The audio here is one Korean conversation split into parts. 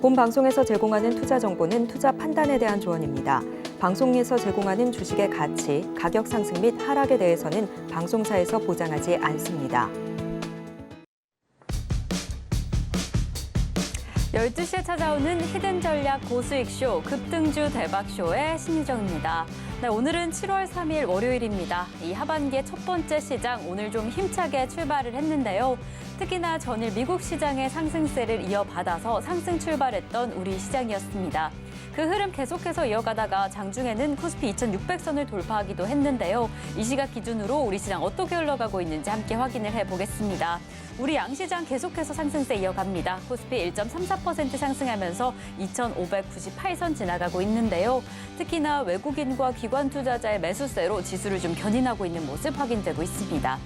본 방송에서 제공하는 투자 정보는 투자 판단에 대한 조언입니다. 방송에서 제공하는 주식의 가치, 가격 상승 및 하락에 대해서는 방송사에서 보장하지 않습니다. 12시에 찾아오는 히든 전략 고수익쇼 급등주 대박쇼의 신유정입니다. 네, 오늘은 7월 3일 월요일입니다. 이 하반기의 첫 번째 시장 오늘 좀 힘차게 출발을 했는데요. 특히나 전일 미국 시장의 상승세를 이어받아서 상승 출발했던 우리 시장이었습니다. 그 흐름 계속해서 이어가다가 장중에는 코스피 2600선을 돌파하기도 했는데요. 이 시각 기준으로 우리 시장 어떻게 흘러가고 있는지 함께 확인을 해보겠습니다. 우리 양시장 계속해서 상승세 이어갑니다. 코스피 1.34% 상승하면서 2598선 지나가고 있는데요. 특히나 외국인과 기관 투자자의 매수세로 지수를 좀 견인하고 있는 모습 확인되고 있습니다.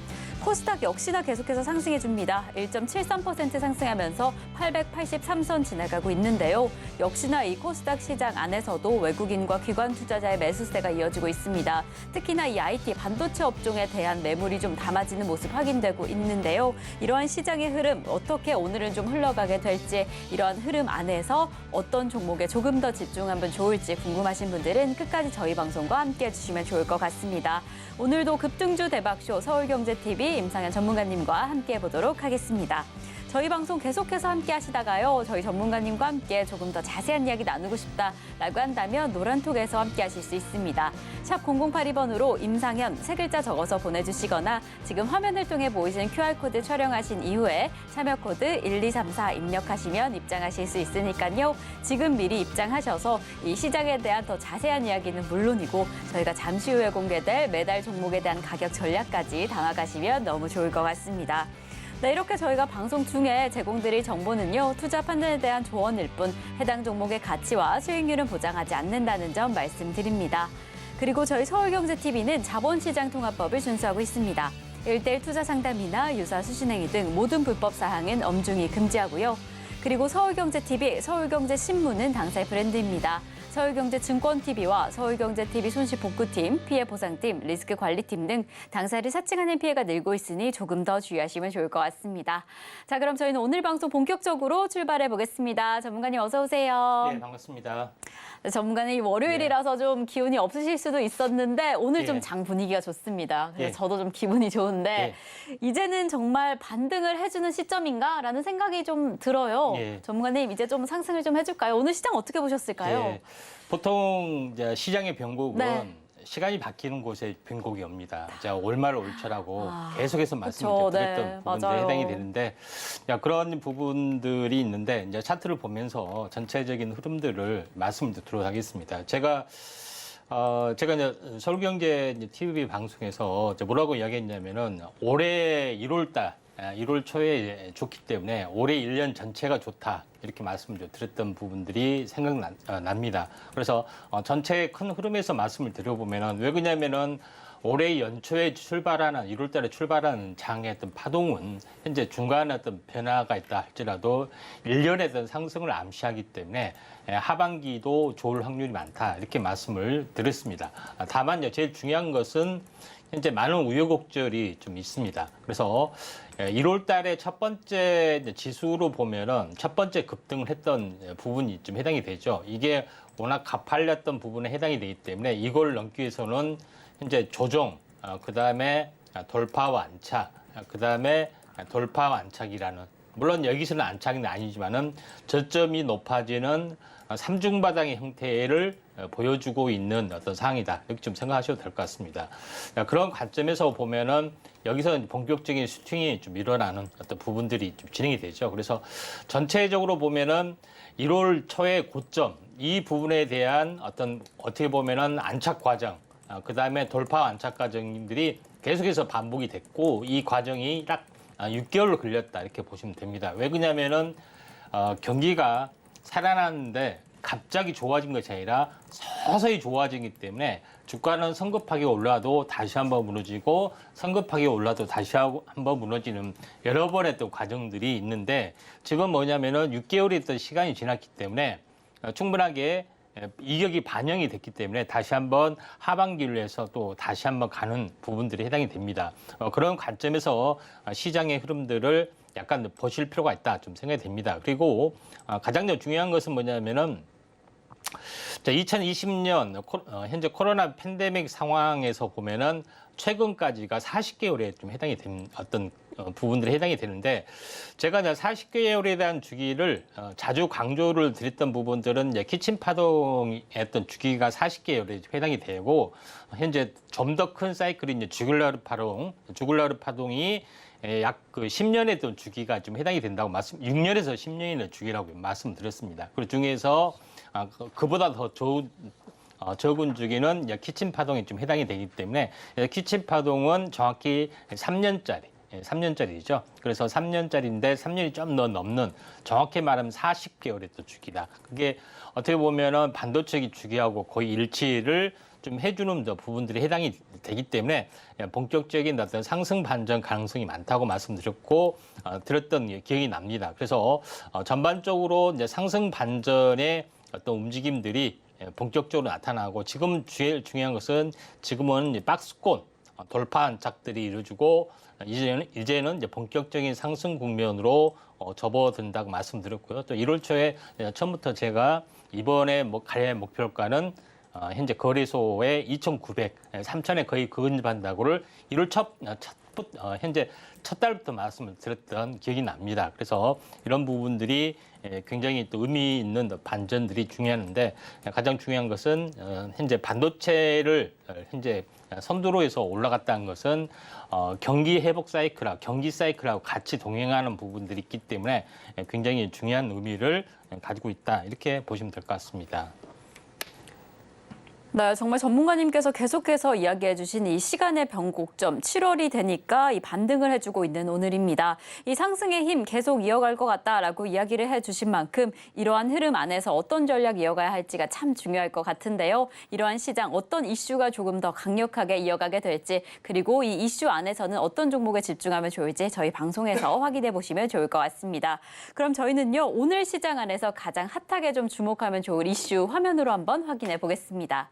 코스닥 역시나 계속해서 상승해줍니다. 1.73% 상승하면서 883선 지나가고 있는데요. 역시나 이 코스닥 시장 안에서도 외국인과 기관 투자자의 매수세가 이어지고 있습니다. 특히나 이 IT 반도체 업종에 대한 매물이 좀 담아지는 모습 확인되고 있는데요. 이러한 시장의 흐름 어떻게 오늘은 좀 흘러가게 될지 이러한 흐름 안에서 어떤 종목에 조금 더 집중하면 좋을지 궁금하신 분들은 끝까지 저희 방송과 함께해 주시면 좋을 것 같습니다. 오늘도 급등주 대박쇼 서울경제TV 임상현 전문가님과 함께해 보도록 하겠습니다. 저희 방송 계속해서 함께 하시다가요. 저희 전문가님과 함께 조금 더 자세한 이야기 나누고 싶다라고 한다면 노란톡에서 함께 하실 수 있습니다. 샵 0082번으로 임상현 세 글자 적어서 보내주시거나 지금 화면을 통해 보이시는 QR코드 촬영하신 이후에 참여코드 1234 입력하시면 입장하실 수 있으니까요. 지금 미리 입장하셔서 이 시장에 대한 더 자세한 이야기는 물론이고 저희가 잠시 후에 공개될 매달 종목에 대한 가격 전략까지 담아가시면 너무 좋을 것 같습니다. 네, 이렇게 저희가 방송 중에 제공드릴 정보는요. 투자 판단에 대한 조언일 뿐 해당 종목의 가치와 수익률은 보장하지 않는다는 점 말씀드립니다. 그리고 저희 서울경제TV는 자본시장 통합법을 준수하고 있습니다. 1:1 투자 상담이나 유사 수신행위 등 모든 불법 사항은 엄중히 금지하고요. 그리고 서울경제TV, 서울경제신문은 당사의 브랜드입니다. 서울경제증권TV와 서울경제TV 손실복구팀, 피해보상팀, 리스크관리팀 등 당사를 사칭하는 피해가 늘고 있으니 조금 더 주의하시면 좋을 것 같습니다. 자, 그럼 저희는 오늘 방송 본격적으로 출발해 보겠습니다. 전문가님 어서 오세요. 네, 반갑습니다. 전문가님 월요일이라서 좀 기운이 없으실 수도 있었는데 오늘 좀 예. 장 분위기가 좋습니다. 그래서 예. 저도 좀 기분이 좋은데 이제는 정말 반등을 해주는 시점인가라는 생각이 좀 들어요. 예. 전문가님 이제 좀 상승을 좀 해줄까요? 오늘 시장 어떻게 보셨을까요? 예. 보통 이제 시장의 변곡은 네. 시간이 바뀌는 곳에 변곡이 옵니다. 올말 올철하고 계속해서 말씀을 그쵸, 드렸던 네, 부분들이 맞아요. 해당이 되는데 그런 부분들이 있는데 이제 차트를 보면서 전체적인 흐름들을 말씀을 드리도록 하겠습니다. 제가 이제 서울경제 TV 방송에서 뭐라고 이야기했냐면은 올해 1월 초에 좋기 때문에 올해 1년 전체가 좋다. 이렇게 말씀을 드렸던 부분들이 생각납니다. 그래서 전체의 큰 흐름에서 말씀을 드려보면은 왜 그러냐면은 올해 연초에 출발하는 1월 달에 출발하는 장의 어떤 파동은 현재 중간에 어떤 변화가 있다 할지라도 1년의 어떤 상승을 암시하기 때문에 하반기도 좋을 확률이 많다. 이렇게 말씀을 드렸습니다. 다만 제일 중요한 것은 현재 많은 우여곡절이 좀 있습니다. 그래서 1월 달에 첫 번째 지수로 보면은 첫 번째 급등을 했던 부분이 좀 해당이 되죠. 이게 워낙 가팔렸던 부분에 해당이 되기 때문에 이걸 넘기 위해서는 현재 조정, 그다음에 돌파와 안착, 그다음에 돌파와 안착이라는 물론 여기서는 안착은 아니지만은 저점이 높아지는 삼중바닥의 형태를 보여주고 있는 어떤 상황이다. 이렇게 좀 생각하셔도 될 것 같습니다. 그런 관점에서 보면은 여기서 본격적인 슈팅이 좀 일어나는 어떤 부분들이 좀 진행이 되죠. 그래서 전체적으로 보면은 1월 초의 고점 이 부분에 대한 어떤 어떻게 보면은 안착 과정, 그다음에 돌파 안착 과정들이 계속해서 반복이 됐고 이 과정이 딱 6개월로 걸렸다 이렇게 보시면 됩니다. 왜 그러냐면은 경기가 살아났는데 갑자기 좋아진 것이 아니라 서서히 좋아지기 때문에 주가는 성급하게 올라도 다시 한번 무너지고 성급하게 올라도 다시 한번 무너지는 여러 번의 또 과정들이 있는데 지금 뭐냐면은 6개월이 또 시간이 지났기 때문에 충분하게 이격이 반영이 됐기 때문에 다시 한번 하반기를 위해서 또 다시 한번 가는 부분들이 해당이 됩니다. 그런 관점에서 시장의 흐름들을 약간 보실 필요가 있다 좀 생각이 됩니다. 그리고 가장 중요한 것은 뭐냐면은 2020년 현재 코로나 팬데믹 상황에서 보면은 최근까지가 40개월에 좀 해당이 된 어떤 부분들이 해당이 되는데 제가 40개월에 대한 주기를 자주 강조를 드렸던 부분들은 이제 키친 파동의 어떤 주기가 40개월에 해당이 되고 현재 좀 더 큰 사이클이 이제 주글라르 파동이 약 그 10년의 또 주기가 좀 해당이 된다고 6년에서 10년의 주기라고 말씀드렸습니다. 그 중에서 그보다 더 좋은 적은 주기는 이제 키친 파동이 좀 해당이 되기 때문에 키친 파동은 정확히 3년짜리죠. 그래서 3년짜리인데 3년이 좀 더 넘는 정확히 말하면 40개월의 또 주기다. 그게 어떻게 보면은 반도체기 주기하고 거의 일치를 좀 해주는 부분들이 해당이 되기 때문에 본격적인 어떤 상승 반전 가능성이 많다고 말씀드렸고 들었던 기억이 납니다. 그래서 전반적으로 이제 상승 반전의 어떤 움직임들이 본격적으로 나타나고 지금 제일 중요한 것은 지금은 박스권 돌파 안착들이 이루어지고 이제는 이제 본격적인 상승 국면으로 접어든다고 말씀드렸고요. 또 1월 초에 처음부터 제가 이번에 가야 할 목표가는 현재 거래소에 2,900, 3,000에 거의 근접한다고를 1월 현재 첫 달부터 말씀을 드렸던 기억이 납니다. 그래서 이런 부분들이 굉장히 또 의미 있는 반전들이 중요한데 가장 중요한 것은 현재 반도체를 현재 선두로에서 올라갔다는 것은 경기 회복 경기 사이클하고 같이 동행하는 부분들이 있기 때문에 굉장히 중요한 의미를 가지고 있다 이렇게 보시면 될 것 같습니다. 네, 정말 전문가님께서 계속해서 이야기해 주신 이 시간의 변곡점, 7월이 되니까 이 반등을 해주고 있는 오늘입니다. 이 상승의 힘 계속 이어갈 것 같다라고 이야기를 해 주신 만큼 이러한 흐름 안에서 어떤 전략 이어가야 할지가 참 중요할 것 같은데요. 이러한 시장 어떤 이슈가 조금 더 강력하게 이어가게 될지 그리고 이 이슈 안에서는 어떤 종목에 집중하면 좋을지 저희 방송에서 확인해 보시면 좋을 것 같습니다. 그럼 저희는요, 오늘 시장 안에서 가장 핫하게 좀 주목하면 좋을 이슈 화면으로 한번 확인해 보겠습니다.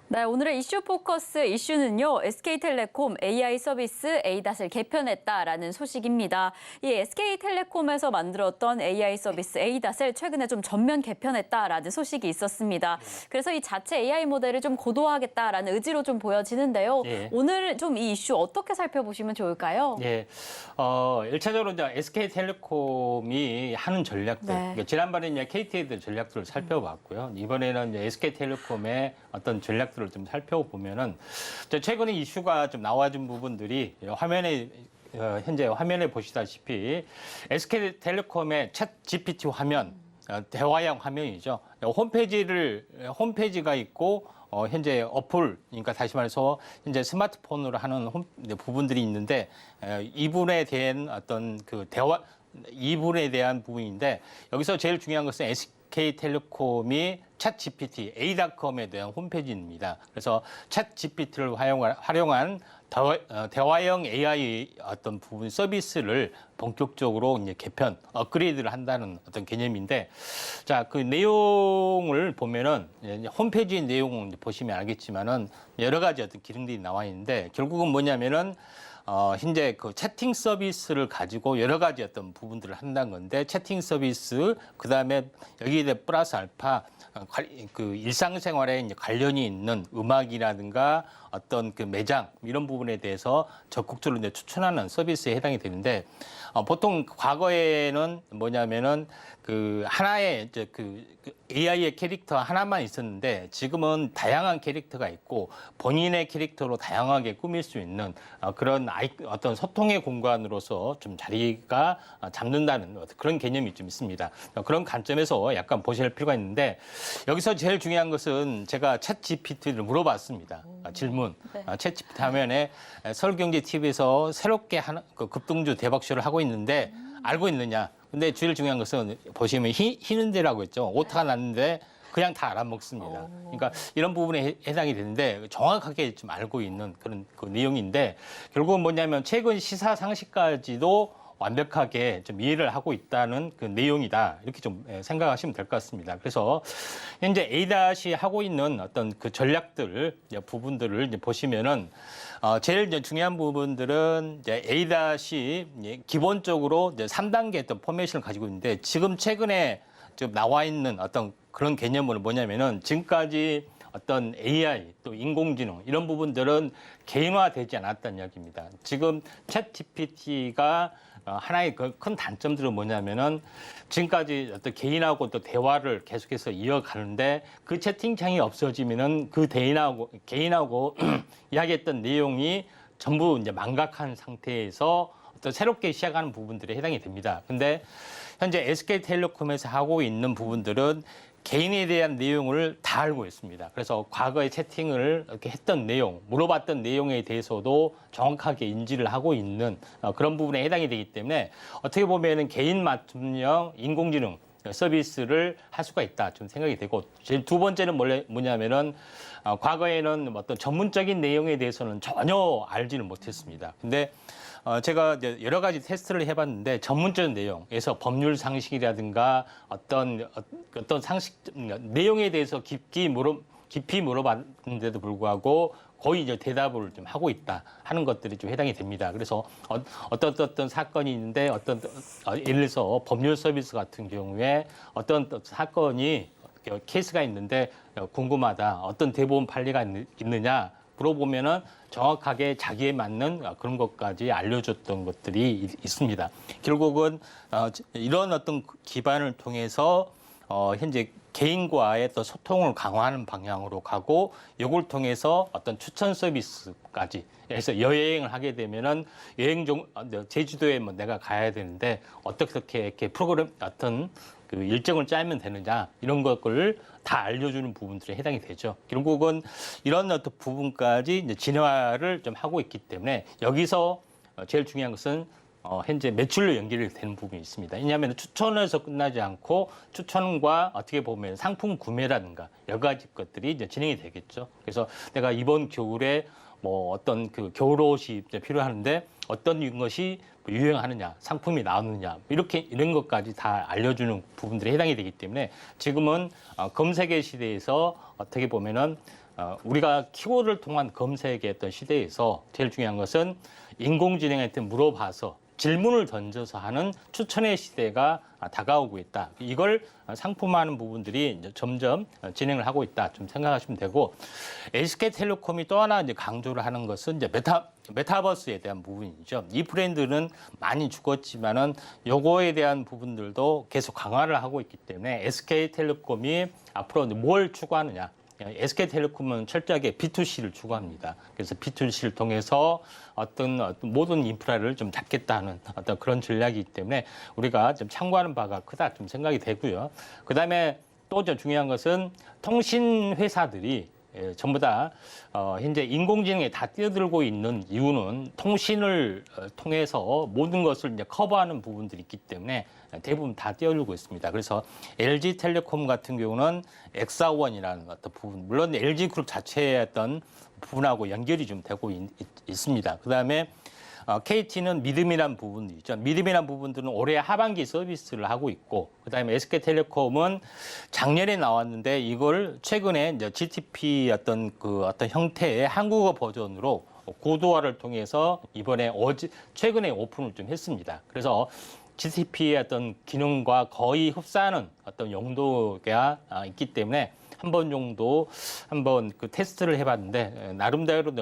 네, 오늘의 이슈 포커스 이슈는요. SK텔레콤 AI 서비스 ADAS을 개편했다라는 소식입니다. 이 SK텔레콤에서 만들었던 AI 서비스 ADAS을 최근에 좀 전면 개편했다라는 소식이 있었습니다. 그래서 이 자체 AI 모델을 좀 고도화하겠다라는 의지로 좀 보여지는데요. 예. 오늘 좀 이 이슈 어떻게 살펴보시면 좋을까요? 예, 1차적으로 이제 SK텔레콤이 하는 전략들, 네. 그러니까 지난번에 이제 KT의 전략들을 살펴봤고요. 이번에는 이제 SK텔레콤의 어떤 전략들을 좀 살펴보면은 최근에 이슈가 좀 나와준 부분들이 현재 화면에 보시다시피 SK텔레콤의 챗 GPT 화면, 대화형 화면이죠. 홈페이지가 있고 현재 어플, 그러니까 다시 말해서 현재 스마트폰으로 하는 부분들이 있는데 이분에 대한 어떤 이분에 대한 부분인데 여기서 제일 중요한 것은 SK텔레콤이 챗GPT, A.com에 대한 홈페이지입니다. 그래서 챗GPT를 활용한 대화형 AI 어떤 부분 서비스를 본격적으로 이제 개편, 업그레이드를 한다는 어떤 개념인데, 자, 그 내용을 보면은 홈페이지 내용을 보시면 알겠지만은 여러 가지 어떤 기능들이 나와 있는데 결국은 뭐냐면은 현재 그 채팅 서비스를 가지고 여러 가지 어떤 부분들을 한다는 건데 채팅 서비스 그다음에 여기에 대해 플러스 알파 그 일상생활에 이제 관련이 있는 음악이라든가 어떤 그 매장 이런 부분에 대해서 적극적으로 이제 추천하는 서비스에 해당이 되는데 보통 과거에는 뭐냐면은 그 하나의 이제 그 AI의 캐릭터 하나만 있었는데 지금은 다양한 캐릭터가 있고 본인의 캐릭터로 다양하게 꾸밀 수 있는 그런 어떤 소통의 공간으로서 좀 자리가 잡는다는 그런 개념이 좀 있습니다. 그런 관점에서 약간 보실 필요가 있는데 여기서 제일 중요한 것은 제가 챗GPT를 물어봤습니다. 질문. 네. 챗GPT 화면에 서울경제TV에서 새롭게 그 급등주 대박쇼를 하고 있는데 알고 있느냐? 근데 제일 중요한 것은 보시면 희는데라고 했죠. 오타가 났는데 그냥 다 알아먹습니다. 그러니까 이런 부분에 해당이 되는데 정확하게 좀 알고 있는 그런 그 내용인데 결국은 뭐냐면 최근 시사 상식까지도 완벽하게 좀 이해를 하고 있다는 그 내용이다. 이렇게 좀 생각하시면 될 것 같습니다. 그래서 현재 A-이 하고 있는 어떤 그 전략들, 부분들을 이제 보시면은 제일 이제 중요한 부분들은 이제 A-이 기본적으로 이제 3단계 어떤 포메이션을 가지고 있는데 지금 최근에 지금 나와 있는 어떤 그런 개념은 뭐냐면은 지금까지 어떤 AI 또 인공지능 이런 부분들은 개인화되지 않았다는 이야기입니다. 지금 챗 GPT가 하나의 그 큰 단점들은 뭐냐면은 지금까지 어떤 개인하고 또 대화를 계속해서 이어가는데 그 채팅창이 없어지면은 그 개인하고 이야기했던 내용이 전부 이제 망각한 상태에서 어떤 새롭게 시작하는 부분들에 해당이 됩니다. 근데 현재 SK텔레콤에서 하고 있는 부분들은 개인에 대한 내용을 다 알고 있습니다. 그래서 과거에 채팅을 이렇게 했던 내용, 물어봤던 내용에 대해서도 정확하게 인지를 하고 있는 그런 부분에 해당이 되기 때문에 어떻게 보면은 개인 맞춤형 인공지능 서비스를 할 수가 있다 좀 생각이 되고 제일 두 번째는 뭐냐면은 과거에는 어떤 전문적인 내용에 대해서는 전혀 알지는 못했습니다. 근데 제가 이제 여러 가지 테스트를 해봤는데 전문적인 내용에서 법률 상식이라든가 어떤 상식 내용에 대해서 깊이 물어봤는데도 불구하고 거의 이제 대답을 좀 하고 있다 하는 것들이 좀 해당이 됩니다. 그래서 어떤 사건이 있는데 예를 들어서 법률 서비스 같은 경우에 어떤 사건이 케이스가 있는데 궁금하다. 어떤 대법원 판례가 있느냐 물어보면은 정확하게 자기에 맞는 그런 것까지 알려줬던 것들이 있습니다. 결국은 이런 어떤 기반을 통해서 현재 개인과의 또 소통을 강화하는 방향으로 가고 이걸 통해서 어떤 추천 서비스까지 해서 여행을 하게 되면은 제주도에 뭐 내가 가야 되는데 어떻게 이렇게 프로그램 같은 그 일정을 짜면 되느냐 이런 것을 다 알려주는 부분들에 해당이 되죠. 결국은 이런 어떤 부분까지 이제 진화를 좀 하고 있기 때문에 여기서 제일 중요한 것은 현재 매출로 연결이 되는 부분이 있습니다. 왜냐하면 추천에서 끝나지 않고 추천과 어떻게 보면 상품 구매라든가 여러 가지 것들이 이제 진행이 되겠죠. 그래서 내가 이번 겨울에 뭐 어떤 그 겨울옷이 필요한데 어떤 것이 유행하느냐, 상품이 나오느냐 이런 것까지 다 알려주는 부분들이 해당이 되기 때문에 지금은 검색의 시대에서 어떻게 보면은 우리가 키워드를 통한 검색의 어떤 시대에서 제일 중요한 것은 인공지능한테 물어봐서 질문을 던져서 하는 추천의 시대가 다가오고 있다. 이걸 상품화하는 부분들이 이제 점점 진행을 하고 있다. 좀 생각하시면 되고 SK텔레콤이 또 하나 이제 강조를 하는 것은 이제 메타버스에 대한 부분이죠. 이 브랜드는 많이 죽었지만은 요거에 대한 부분들도 계속 강화를 하고 있기 때문에 SK텔레콤이 앞으로 뭘 추구하느냐. SK텔레콤은 철저하게 B2C를 추구합니다. 그래서 B2C를 통해서 어떤 모든 인프라를 좀 잡겠다는 어떤 그런 전략이기 때문에 우리가 좀 참고하는 바가 크다 좀 생각이 되고요. 그다음에 또 중요한 것은 통신 회사들이 전부 다 현재 인공지능에 다 뛰어들고 있는 이유는 통신을 통해서 모든 것을 이제 커버하는 부분들이 있기 때문에 대부분 다 뛰어들고 있습니다. 그래서 LG텔레콤 같은 경우는 엑사원이라는 어떤 부분, 물론 LG그룹 자체의 어떤 부분하고 연결이 좀 되고 있습니다. 그다음에 KT는 믿음이란 부분이 있죠. 믿음이란 부분들은 올해 하반기 서비스를 하고 있고, 그다음에 SK텔레콤은 작년에 나왔는데 이걸 최근에 이제 GTP 어떤 형태의 한국어 버전으로 고도화를 통해서 이번에 최근에 오픈을 좀 했습니다. 그래서 GTP의 어떤 기능과 거의 흡사하는 어떤 용도가 있기 때문에 한 번 정도 한번 그 테스트를 해봤는데 나름대로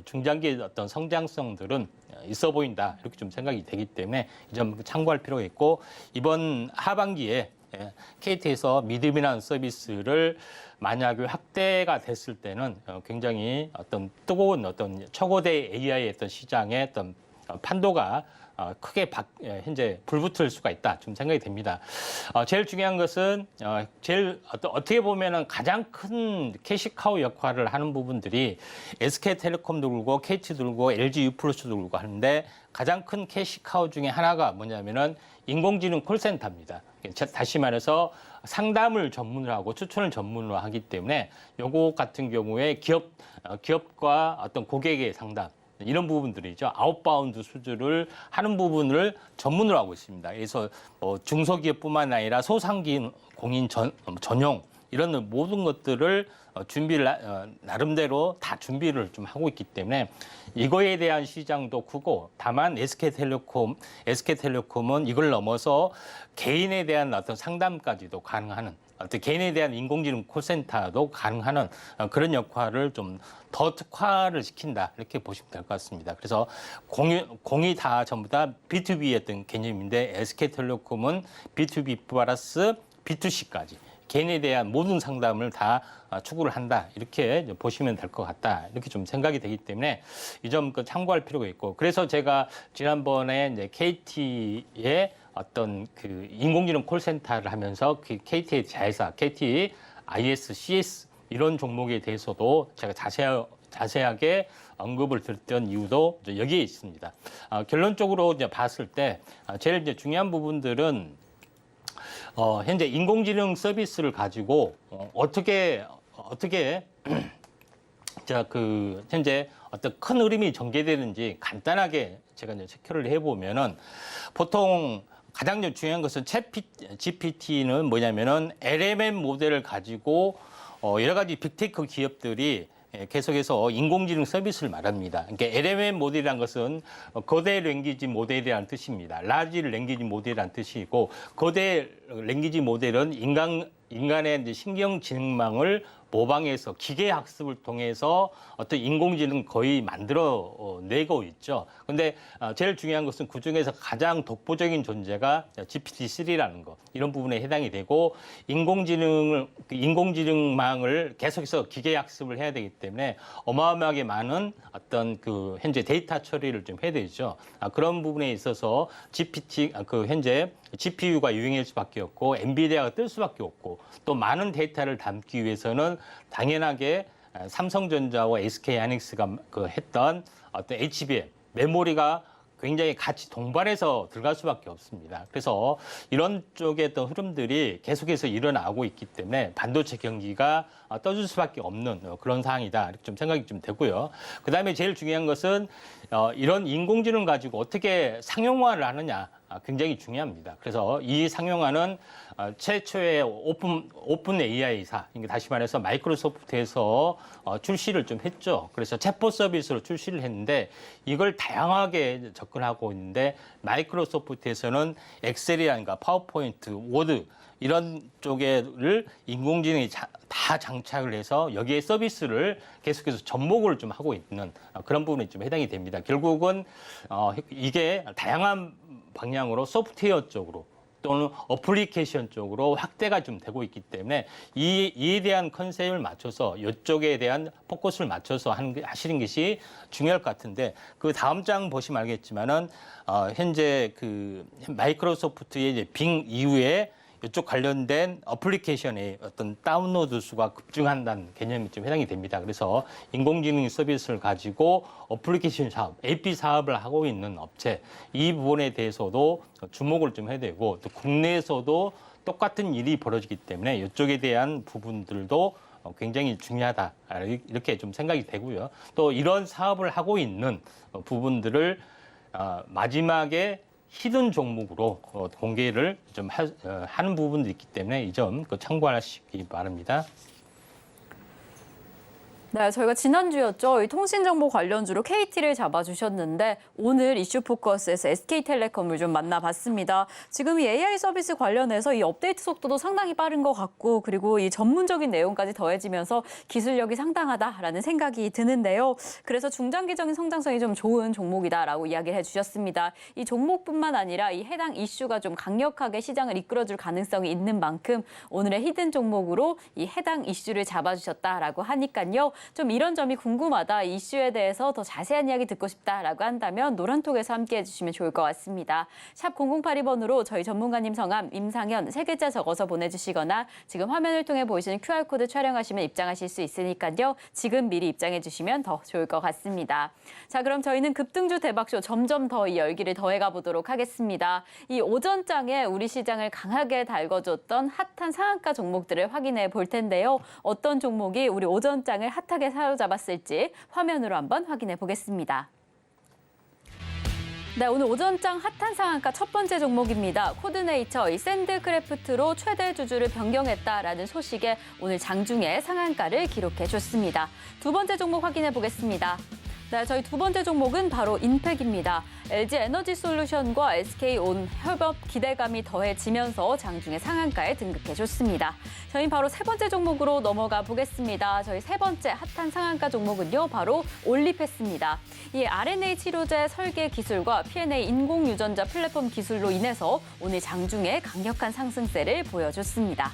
중장기 어떤 성장성들은 있어 보인다 이렇게 좀 생각이 되기 때문에 이 점 참고할 필요가 있고 이번 하반기에 KT에서 믿음이라는 서비스를 만약에 확대가 됐을 때는 굉장히 어떤 뜨거운 어떤 초거대 AI의 어떤 시장의 어떤 판도가 크게 현재 불붙을 수가 있다 좀 생각이 됩니다. 제일 중요한 것은 어떻게 보면은 가장 큰 캐시카우 역할을 하는 부분들이 SK텔레콤도 그렇고 KT도 그렇고 LG U+도 그렇고 하는데 가장 큰 캐시카우 중에 하나가 뭐냐면은 인공지능 콜센터입니다. 다시 말해서 상담을 전문으로 하고 추천을 전문으로 하기 때문에 요거 같은 경우에 기업과 어떤 고객의 상담 이런 부분들이죠. 아웃바운드 수주를 하는 부분을 전문으로 하고 있습니다. 그래서 중소기업뿐만 아니라 소상공인 전용 이런 모든 것들을 준비를 나름대로 다 준비를 좀 하고 있기 때문에 이거에 대한 시장도 크고 다만 SK텔레콤은 이걸 넘어서 개인에 대한 어떤 상담까지도 가능하는 어떤 개인에 대한 인공지능 콜센터도 가능하는 그런 역할을 좀 더 특화를 시킨다 이렇게 보시면 될 것 같습니다. 그래서 공이 다 전부 다 B2B였던 개념인데 SK텔레콤은 B2B 플러스 B2C까지 개인에 대한 모든 상담을 다 추구를 한다 이렇게 보시면 될 것 같다 이렇게 좀 생각이 되기 때문에 이 점 참고할 필요가 있고 그래서 제가 지난번에 이제 KT의 어떤 그 인공지능 콜센터를 하면서 그 KT의 자회사 KT IS, CS 이런 종목에 대해서도 제가 자세하게 언급을 드렸던 이유도 여기에 있습니다. 결론적으로 이제 봤을 때 제일 이제 중요한 부분들은 현재 인공지능 서비스를 가지고 어떻게 현재 어떤 큰 흐름이 전개되는지 간단하게 제가 이제 체크를 해보면은 보통 가장 중요한 것은 챗 GPT는 뭐냐면은 LMM 모델을 가지고 여러 가지 빅테크 기업들이 계속해서 인공지능 서비스를 말합니다. 그러니까 LMM 모델이라는 것은 거대 랭귀지 모델이라는 뜻입니다. 라지 랭귀지 모델이라는 뜻이고 거대 랭귀지 모델은 인간의 이제 신경지능망을 모방해서 기계 학습을 통해서 어떤 인공지능 거의 만들어내고 있죠. 근데 제일 중요한 것은 그중에서 가장 독보적인 존재가 GPT-3라는 거 이런 부분에 해당이 되고 인공지능망을 계속해서 기계 학습을 해야 되기 때문에 어마어마하게 많은 어떤 그 현재 데이터 처리를 좀 해야 되죠. 그런 부분에 있어서 현재 GPU가 유행할 수밖에 없고 엔비디아가 뜰 수밖에 없고 또 많은 데이터를 담기 위해서는 당연하게 삼성전자와 SK하이닉스가 했던 어떤 HBM 메모리가 굉장히 같이 동반해서 들어갈 수밖에 없습니다. 그래서 이런 쪽의 어떤 흐름들이 계속해서 일어나고 있기 때문에 반도체 경기가 떠줄 수밖에 없는 그런 상황이다 이렇게 좀 생각이 좀 되고요. 그다음에 제일 중요한 것은 이런 인공지능 가지고 어떻게 상용화를 하느냐 굉장히 중요합니다. 그래서 이 상용화는 최초의 오픈 AI사, 다시 말해서 마이크로소프트에서 출시를 좀 했죠. 그래서 챗봇 서비스로 출시를 했는데 이걸 다양하게 접근하고 있는데 마이크로소프트에서는 엑셀이라든가 파워포인트, 워드 이런 쪽에를 인공지능이 다 장착을 해서 여기에 서비스를 계속해서 접목을 좀 하고 있는 그런 부분이 좀 해당이 됩니다. 결국은 이게 다양한 방향으로 소프트웨어 쪽으로 또는 어플리케이션 쪽으로 확대가 좀 되고 있기 때문에 이에 대한 컨셉을 맞춰서 이쪽에 대한 포커스를 맞춰서 하시는 것이 중요할 것 같은데 그 다음 장 보시면 알겠지만은 현재 그 마이크로소프트의 이제 빙 이후에 이쪽 관련된 어플리케이션의 어떤 다운로드 수가 급증한다는 개념이 좀 해당이 됩니다. 그래서 인공지능 서비스를 가지고 어플리케이션 사업, AP 사업을 하고 있는 업체 이 부분에 대해서도 주목을 좀 해야 되고 또 국내에서도 똑같은 일이 벌어지기 때문에 이쪽에 대한 부분들도 굉장히 중요하다 이렇게 좀 생각이 되고요. 또 이런 사업을 하고 있는 부분들을 마지막에 히든 종목으로 공개를 좀 하는 부분도 있기 때문에 이 점 참고하시기 바랍니다. 네, 저희가 지난주였죠. 이 통신정보 관련주로 KT를 잡아주셨는데 오늘 이슈 포커스에서 SK텔레콤을 좀 만나봤습니다. 지금 이 AI 서비스 관련해서 이 업데이트 속도도 상당히 빠른 것 같고 그리고 이 전문적인 내용까지 더해지면서 기술력이 상당하다라는 생각이 드는데요. 그래서 중장기적인 성장성이 좀 좋은 종목이다라고 이야기를 해주셨습니다. 이 종목뿐만 아니라 이 해당 이슈가 좀 강력하게 시장을 이끌어줄 가능성이 있는 만큼 오늘의 히든 종목으로 이 해당 이슈를 잡아주셨다라고 하니까요. 좀 이런 점이 궁금하다, 이 이슈에 대해서 더 자세한 이야기 듣고 싶다라고 한다면 노란톡에서 함께해 주시면 좋을 것 같습니다. 샵 0082번으로 저희 전문가님 성함, 임상현 세 글자 적어서 보내주시거나 지금 화면을 통해 보이시는 QR코드 촬영하시면 입장하실 수 있으니까요. 지금 미리 입장해 주시면 더 좋을 것 같습니다. 자, 그럼 저희는 급등주 대박쇼 점점 더 이 열기를 더해가 보도록 하겠습니다. 이 오전장에 우리 시장을 강하게 달궈줬던 핫한 상한가 종목들을 확인해 볼 텐데요. 어떤 종목이 우리 오전장을 핫하게 사로잡았을지 화면으로 한번 확인해 보겠습니다. 네, 오늘 오전장 핫한 상한가 첫 번째 종목입니다. 코드네이처 이 샌드크래프트로 최대 주주를 변경했다라는 소식에 오늘 장중에 상한가를 기록해 줬습니다. 두 번째 종목 확인해 보겠습니다. 네, 저희 두 번째 종목은 바로 인팩입니다. LG 에너지 솔루션과 SK온 협업 기대감이 더해지면서 장중에 상한가에 등극해줬습니다. 저희 바로 세 번째 종목으로 넘어가 보겠습니다. 저희 세 번째 핫한 상한가 종목은요, 바로 올리패스입니다. 이 RNA 치료제 설계 기술과 P&A 인공유전자 플랫폼 기술로 인해서 오늘 장중에 강력한 상승세를 보여줬습니다.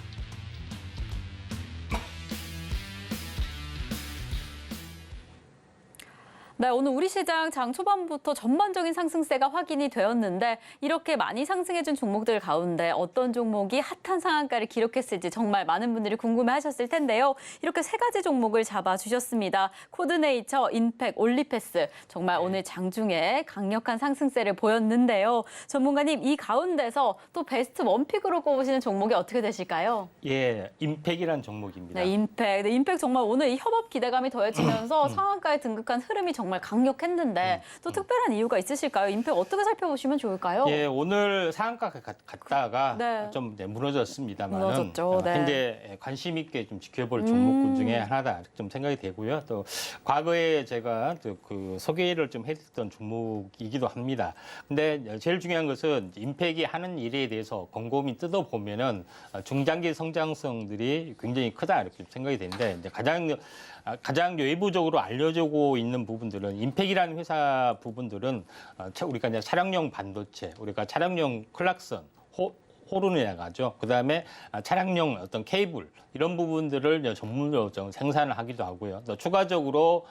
네, 오늘 우리 시장 장 초반부터 전반적인 상승세가 확인이 되었는데 이렇게 많이 상승해준 종목들 가운데 어떤 종목이 핫한 상한가를 기록했을지 정말 많은 분들이 궁금해하셨을 텐데요. 이렇게 세 가지 종목을 잡아주셨습니다. 코드네이처, 인팩, 올리패스. 정말 오늘 장중에 강력한 상승세를 보였는데요. 전문가님, 이 가운데서 또 베스트 원픽으로 꼽으시는 종목이 어떻게 되실까요? 예, 인팩이라는 종목입니다. 네, 인팩. 네, 인팩 정말 오늘 이 협업 기대감이 더해지면서 상한가에 등극한 흐름이 정말 강력했는데 또 특별한 이유가 있으실까요? 인팩 어떻게 살펴보시면 좋을까요? 예, 오늘 상한가 갔다가 네. 좀 무너졌습니다만 무너졌죠. 네. 현재 관심 있게 좀 지켜볼 종목군 중에 하나다 이렇게 좀 생각이 되고요. 또 과거에 제가 그 소개를 좀 했던 종목이기도 합니다. 근데 제일 중요한 것은 인팩이 하는 일에 대해서 곰곰이 뜯어보면은 중장기 성장성들이 굉장히 크다 이렇게 생각이 되는데 이제 가장 외부적으로 알려지고 있는 부분들은 인팩이라는 회사 부분들은 우리가 이제 차량용 반도체, 우리가 차량용 클락선, 호른이라고 하죠. 그다음에 차량용 어떤 케이블 이런 부분들을 전문적으로 좀 생산을 하기도 하고요. 또 추가적으로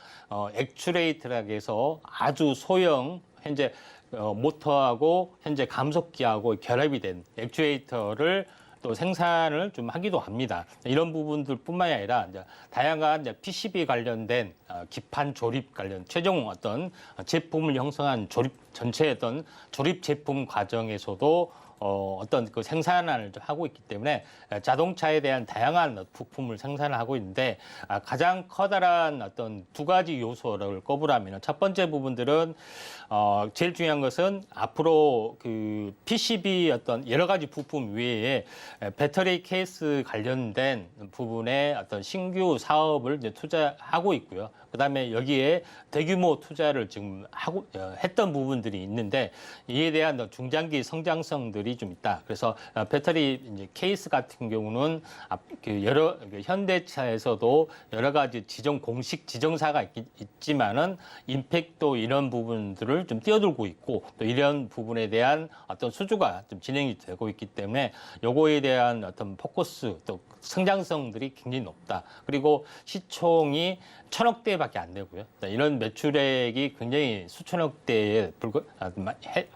액추레이터라고 해서 아주 소형 현재 모터하고 현재 감속기하고 결합이 된 액추에이터를 또 생산을 좀 하기도 합니다. 이런 부분들뿐만이 아니라 이제 다양한 이제 PCB 관련된 기판 조립 관련 최종 어떤 제품을 형성한 조립 전체 어떤 조립 제품 과정에서도 어떤 그 생산을 하고 있기 때문에 자동차에 대한 다양한 부품을 생산을 하고 있는데 가장 커다란 어떤 두 가지 요소를 꼽으라면 첫 번째 부분들은 제일 중요한 것은 앞으로 그 PCB 어떤 여러 가지 부품 외에 배터리 케이스 관련된 부분에 어떤 신규 사업을 이제 투자하고 있고요. 그다음에 여기에 대규모 투자를 지금 했던 부분들이 있는데 이에 대한 중장기 성장성들이 좀 있다. 그래서 배터리 이제 케이스 같은 경우는 현대차에서도 여러 가지 공식 지정사가 있지만은 임팩도 이런 부분들을 좀 뛰어들고 있고 또 이런 부분에 대한 어떤 수주가 좀 진행이 되고 있기 때문에 요거에 대한 어떤 포커스 또 성장성들이 굉장히 높다. 그리고 시총이 1,000억대밖에 안 되고요. 이런 매출액이 굉장히 수천억 대의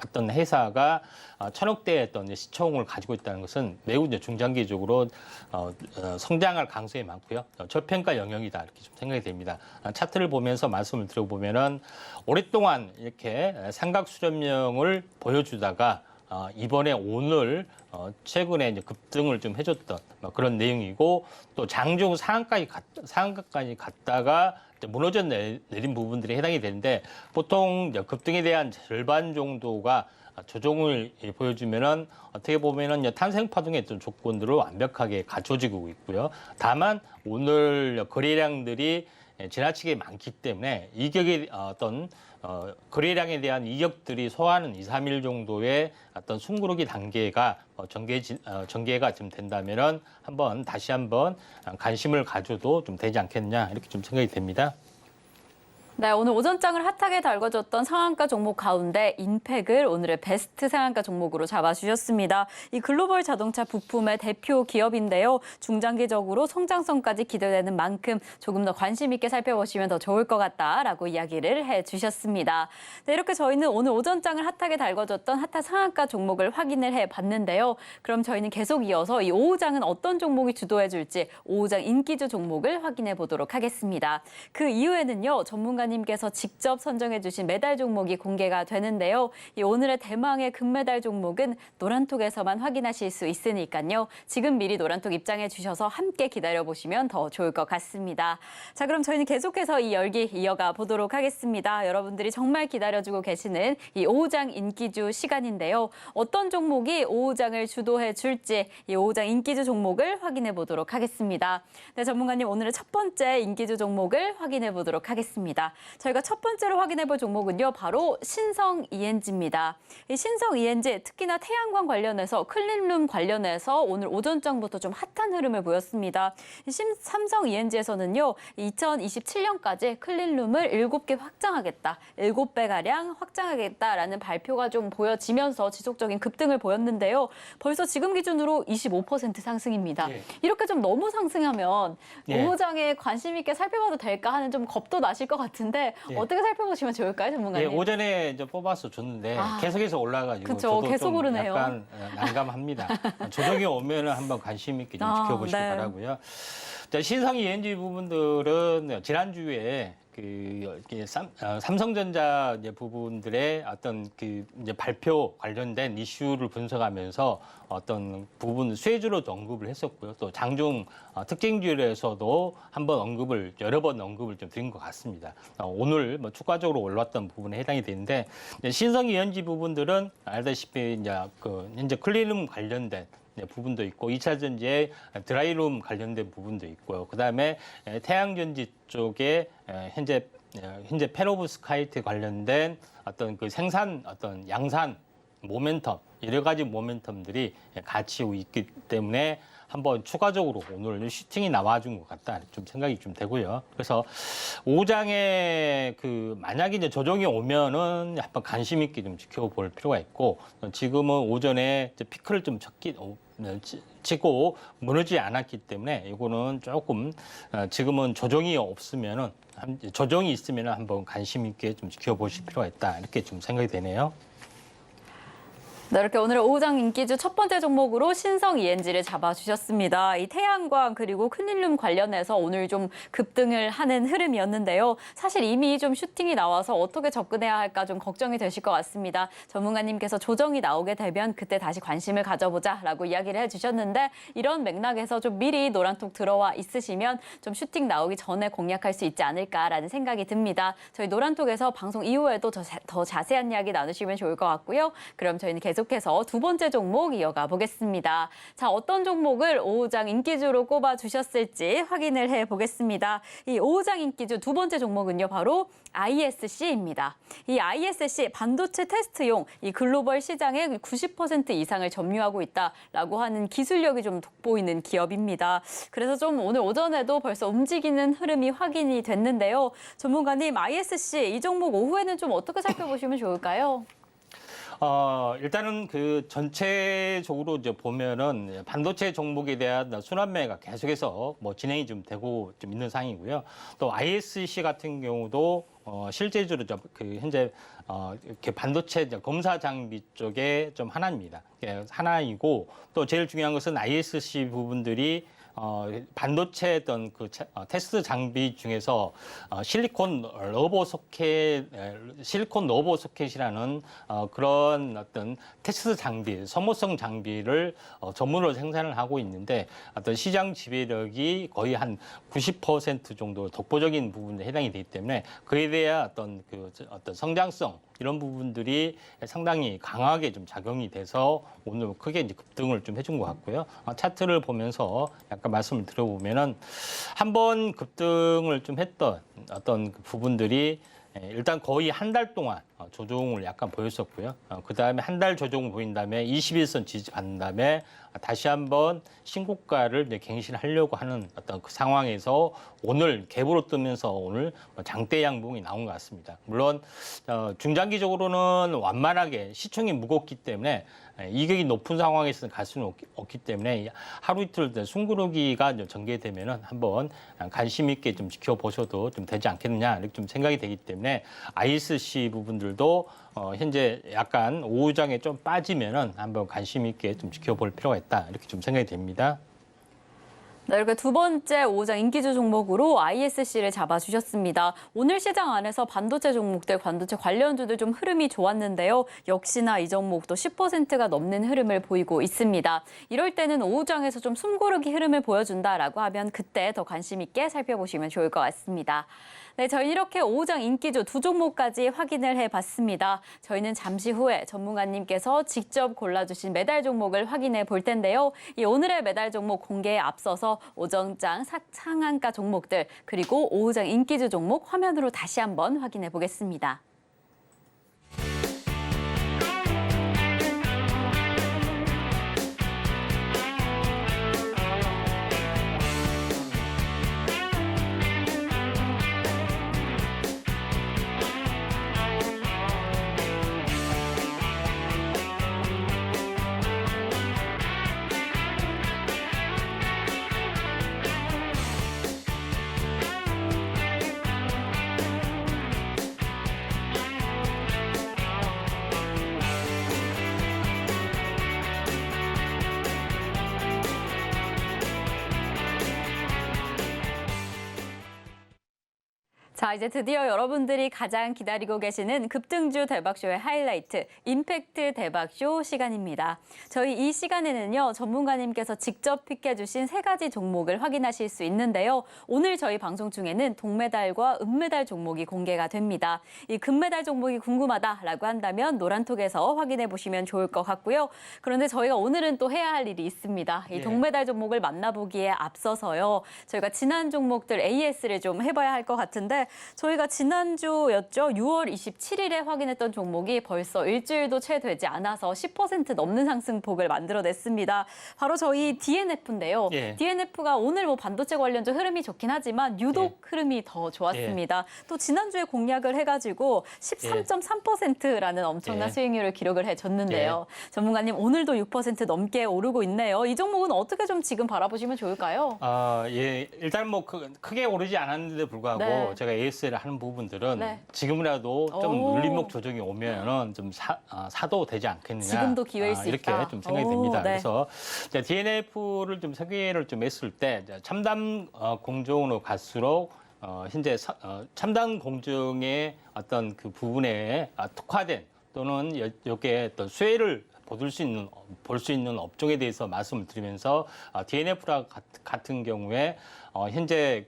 어떤 회사가 1,000억대의 어떤 시총을 가지고 있다는 것은 매우 중장기적으로 성장할 가능성이 많고요. 저평가 영역이다 이렇게 좀 생각이 됩니다. 차트를 보면서 말씀을 드려보면은 오랫동안 이렇게 삼각 수렴형을 보여주다가 이번에 오늘 최근에 이제 급등을 좀 해줬던 그런 내용이고 또 장중 상한가까지 갔다가 무너져 내린 부분들이 해당이 되는데 보통 급등에 대한 절반 정도가 조정을 보여주면은 어떻게 보면은 탄생 파동의 어떤 조건들을 완벽하게 갖춰지고 있고요. 다만 오늘 거래량들이 지나치게 많기 때문에 이격의 어떤 거래량에 대한 이격들이 소화하는 2, 3일 정도의 어떤 숨고르기 단계가 전개가 좀 된다면은 다시 한번 관심을 가져도 좀 되지 않겠냐 이렇게 좀 생각이 됩니다. 네, 오늘 오전장을 핫하게 달궈줬던 상한가 종목 가운데 인팩을 오늘의 베스트 상한가 종목으로 잡아주셨습니다. 이 글로벌 자동차 부품의 대표 기업인데요. 중장기적으로 성장성까지 기대되는 만큼 조금 더 관심 있게 살펴보시면 더 좋을 것 같다라고 이야기를 해주셨습니다. 네, 이렇게 저희는 오늘 오전장을 핫하게 달궈줬던 핫한 상한가 종목을 확인을 해봤는데요. 그럼 저희는 계속 이어서 이 오후장은 어떤 종목이 주도해줄지 오후장 인기주 종목을 확인해 보도록 하겠습니다. 그 이후에는요, 전문가님께서 직접 선정해주신 메달 종목이 공개가 되는데요. 이 오늘의 대망의 금메달 종목은 노란톡에서만 확인하실 수 있으니까요. 지금 미리 노란톡 입장해 주셔서 함께 기다려보시면 더 좋을 것 같습니다. 자, 그럼 저희는 계속해서 이 열기 이어가 보도록 하겠습니다. 여러분들이 정말 기다려주고 계시는 이 오후장 인기주 시간인데요. 어떤 종목이 오후장을 주도해 줄지 이 오후장 인기주 종목을 확인해 보도록 하겠습니다. 네, 전문가님 오늘의 첫 번째 인기주 종목을 확인해 보도록 하겠습니다. 저희가 첫 번째로 확인해 볼 종목은요, 바로 신성 ENG입니다. 이 신성 ENG 특히나 태양광 관련해서 클린룸 관련해서 오늘 오전장부터 좀 핫한 흐름을 보였습니다. 삼성 ENG에서는요, 2027년까지 클린룸을 7개 확장하겠다, 7배가량 확장하겠다라는 발표가 좀 보여지면서 지속적인 급등을 보였는데요. 벌써 지금 기준으로 25% 상승입니다. 예. 이렇게 좀 너무 상승하면 예. 오후장에 관심 있게 살펴봐도 될까 하는 좀 겁도 나실 것 같은데 예. 어떻게 살펴보시면 좋을까요, 예, 전문가님? 오전에 이제 뽑아서 줬는데 계속해서 올라가지고 그쵸, 저도 계속 좀 오르네요. 약간 난감합니다. 조정이 오면은 한번 관심 있게 좀 지켜보시기 네. 바라고요. 자, 신성 ENG 부분들은 지난주에 삼성전자 이제 부분들의 어떤 그 이제 발표 관련된 이슈를 분석하면서 어떤 부분 수혜주로도 언급을 했었고요. 또 장중 특징주에서도 여러 번 언급을 좀 드린 것 같습니다. 오늘 뭐 추가적으로 올랐던 부분에 해당이 되는데, 신성 ENG 부분들은 알다시피 이제 현재 클린룸 관련된 부분도 있고 2차 전지의 드라이룸 관련된 부분도 있고요. 그다음에 태양전지 쪽에 현재 페로브스카이트 관련된 어떤 그 어떤 양산 모멘텀, 여러 가지 모멘텀들이 같이 있기 때문에 한번 추가적으로 오늘 슈팅이 나와준 것 같다 좀 생각이 좀 되고요. 그래서 오후장에 만약에 이제 조정이 오면은 한번 관심 있게 좀 지켜볼 필요가 있고, 지금은 오전에 이제 피크를 좀 치고 무너지지 않았기 때문에 이거는 조금 지금은 조정이 있으면은 한번 관심 있게 좀 지켜보실 필요가 있다, 이렇게 좀 생각이 되네요. 네, 이렇게 오늘 오후장 인기주 첫 번째 종목으로 신성 ENG를 잡아주셨습니다. 이 태양광 그리고 클린룸 관련해서 오늘 좀 급등을 하는 흐름이었는데요. 사실 이미 좀 슈팅이 나와서 어떻게 접근해야 할까 좀 걱정이 되실 것 같습니다. 전문가님께서 조정이 나오게 되면 그때 다시 관심을 가져보자라고 이야기를 해주셨는데, 이런 맥락에서 좀 미리 노란톡 들어와 있으시면 좀 슈팅 나오기 전에 공략할 수 있지 않을까라는 생각이 듭니다. 저희 노란톡에서 방송 이후에도 더 자세한 이야기 나누시면 좋을 것 같고요. 그럼 저희는 계속해서 두 번째 종목 이어가 보겠습니다. 자, 어떤 종목을 오후장 인기주로 꼽아주셨을지 확인을 해보겠습니다. 이 오후장 인기주 두 번째 종목은요, 바로 ISC입니다. 이 ISC 반도체 테스트용 이 글로벌 시장의 90% 이상을 점유하고 있다라고 하는 기술력이 좀 돋보이는 기업입니다. 그래서 좀 오늘 오전에도 벌써 움직이는 흐름이 확인이 됐는데요. 전문가님, ISC 이 종목 오후에는 좀 어떻게 살펴보시면 좋을까요? 일단은 전체적으로 이제 보면은 반도체 종목에 대한 순환매가 계속해서 진행이 좀 되고 좀 있는 상황이고요. 또 ISC 같은 경우도 실제적으로 현재 이렇게 반도체 검사 장비 쪽에 좀 하나입니다. 하나이고, 또 제일 중요한 것은 ISC 부분들이 반도체 어떤 테스트 장비 중에서 실리콘 러버 소켓이라는 그런 어떤 테스트 장비, 소모성 장비를 전문으로 생산을 하고 있는데, 어떤 시장 지배력이 거의 한 90% 정도 독보적인 부분에 해당이 되기 때문에 그에 대한 어떤 성장성, 이런 부분들이 상당히 강하게 좀 작용이 돼서 오늘 크게 이제 급등을 좀 해준 것 같고요. 차트를 보면서 약간 말씀을 드려보면은 한번 급등을 좀 했던 어떤 부분들이 일단 거의 한 달 동안 조정을 약간 보였었고요. 그다음에 한 달 조정을 보인 다음에 21선 지지받은 다음에 다시 한번 신고가를 이제 갱신하려고 하는 어떤 그 상황에서 오늘 갭으로 뜨면서 오늘 장대 양봉이 나온 것 같습니다. 물론 중장기적으로는 완만하게 시총이 무겁기 때문에 이격이 높은 상황에서는 갈 수는 없기 때문에 하루 이틀 숨고르기가 전개되면은 한번 관심 있게 좀 지켜보셔도 좀 되지 않겠느냐 이렇게 좀 생각이 되기 때문에 ISC 부분들도 현재 약간 오후장에 좀 빠지면은 한번 관심 있게 좀 지켜볼 필요가 있다 이렇게 좀 생각이 됩니다. 네, 이렇게 두 번째 5장 인기주 종목으로 ISC를 잡아주셨습니다. 오늘 시장 안에서 반도체 종목들, 반도체 관련주들 좀 흐름이 좋았는데요. 역시나 이 종목도 10%가 넘는 흐름을 보이고 있습니다. 이럴 때는 오후장에서 좀 숨고르기 흐름을 보여준다라고 하면 그때 더 관심 있게 살펴보시면 좋을 것 같습니다. 네, 저희 이렇게 오후장 인기주 두 종목까지 확인을 해봤습니다. 저희는 잠시 후에 전문가님께서 직접 골라주신 매달 종목을 확인해 볼 텐데요. 이 오늘의 매달 종목 공개에 앞서서 오전장 상한가 종목들 그리고 오후장 인기주 종목 화면으로 다시 한번 확인해 보겠습니다. 자, 이제 드디어 여러분들이 가장 기다리고 계시는 급등주 대박쇼의 하이라이트, 임팩트 대박쇼 시간입니다. 저희 이 시간에는요, 전문가님께서 직접 픽해주신 3가지 종목을 확인하실 수 있는데요. 오늘 저희 방송 중에는 동메달과 은메달 종목이 공개가 됩니다. 이 금메달 종목이 궁금하다라고 한다면 노란톡에서 확인해 보시면 좋을 것 같고요. 그런데 저희가 오늘은 또 해야 할 일이 있습니다. 이 동메달 종목을 만나보기에 앞서서요, 저희가 지난 종목들 AS를 좀 해봐야 할 것 같은데 저희가 지난주였죠. 6월 27일에 확인했던 종목이 벌써 일주일도 채 되지 않아서 10% 넘는 상승폭을 만들어냈습니다. 바로 저희 DNF인데요. 예. DNF가 오늘 뭐 반도체 관련주 흐름이 좋긴 하지만 유독 흐름이 더 좋았습니다. 또 지난주에 공략을 해가지고 13.3%라는 엄청난 수익률을 기록을 해줬는데요. 전문가님 오늘도 6% 넘게 오르고 있네요. 이 종목은 어떻게 좀 지금 바라보시면 좋을까요? 예, 일단 뭐 크게 오르지 않았는데 불구하고 제가 AS를 하는 부분들은 지금이라도 좀 눌림목 조정이 오면은 좀 사도 되지 않겠느냐. 지금도 기회일 수 이렇게 있다. 좀 생각이 됩니다. 그래서 DNF를 좀 소개를 좀 했을 때 첨단 공정으로 갈수록 현재 첨단 공정의 어떤 그 부분에 특화된 또는 여기에 또 수혜를 볼 수 있는 업종에 대해서 말씀을 드리면서 DNF 같은 경우에 현재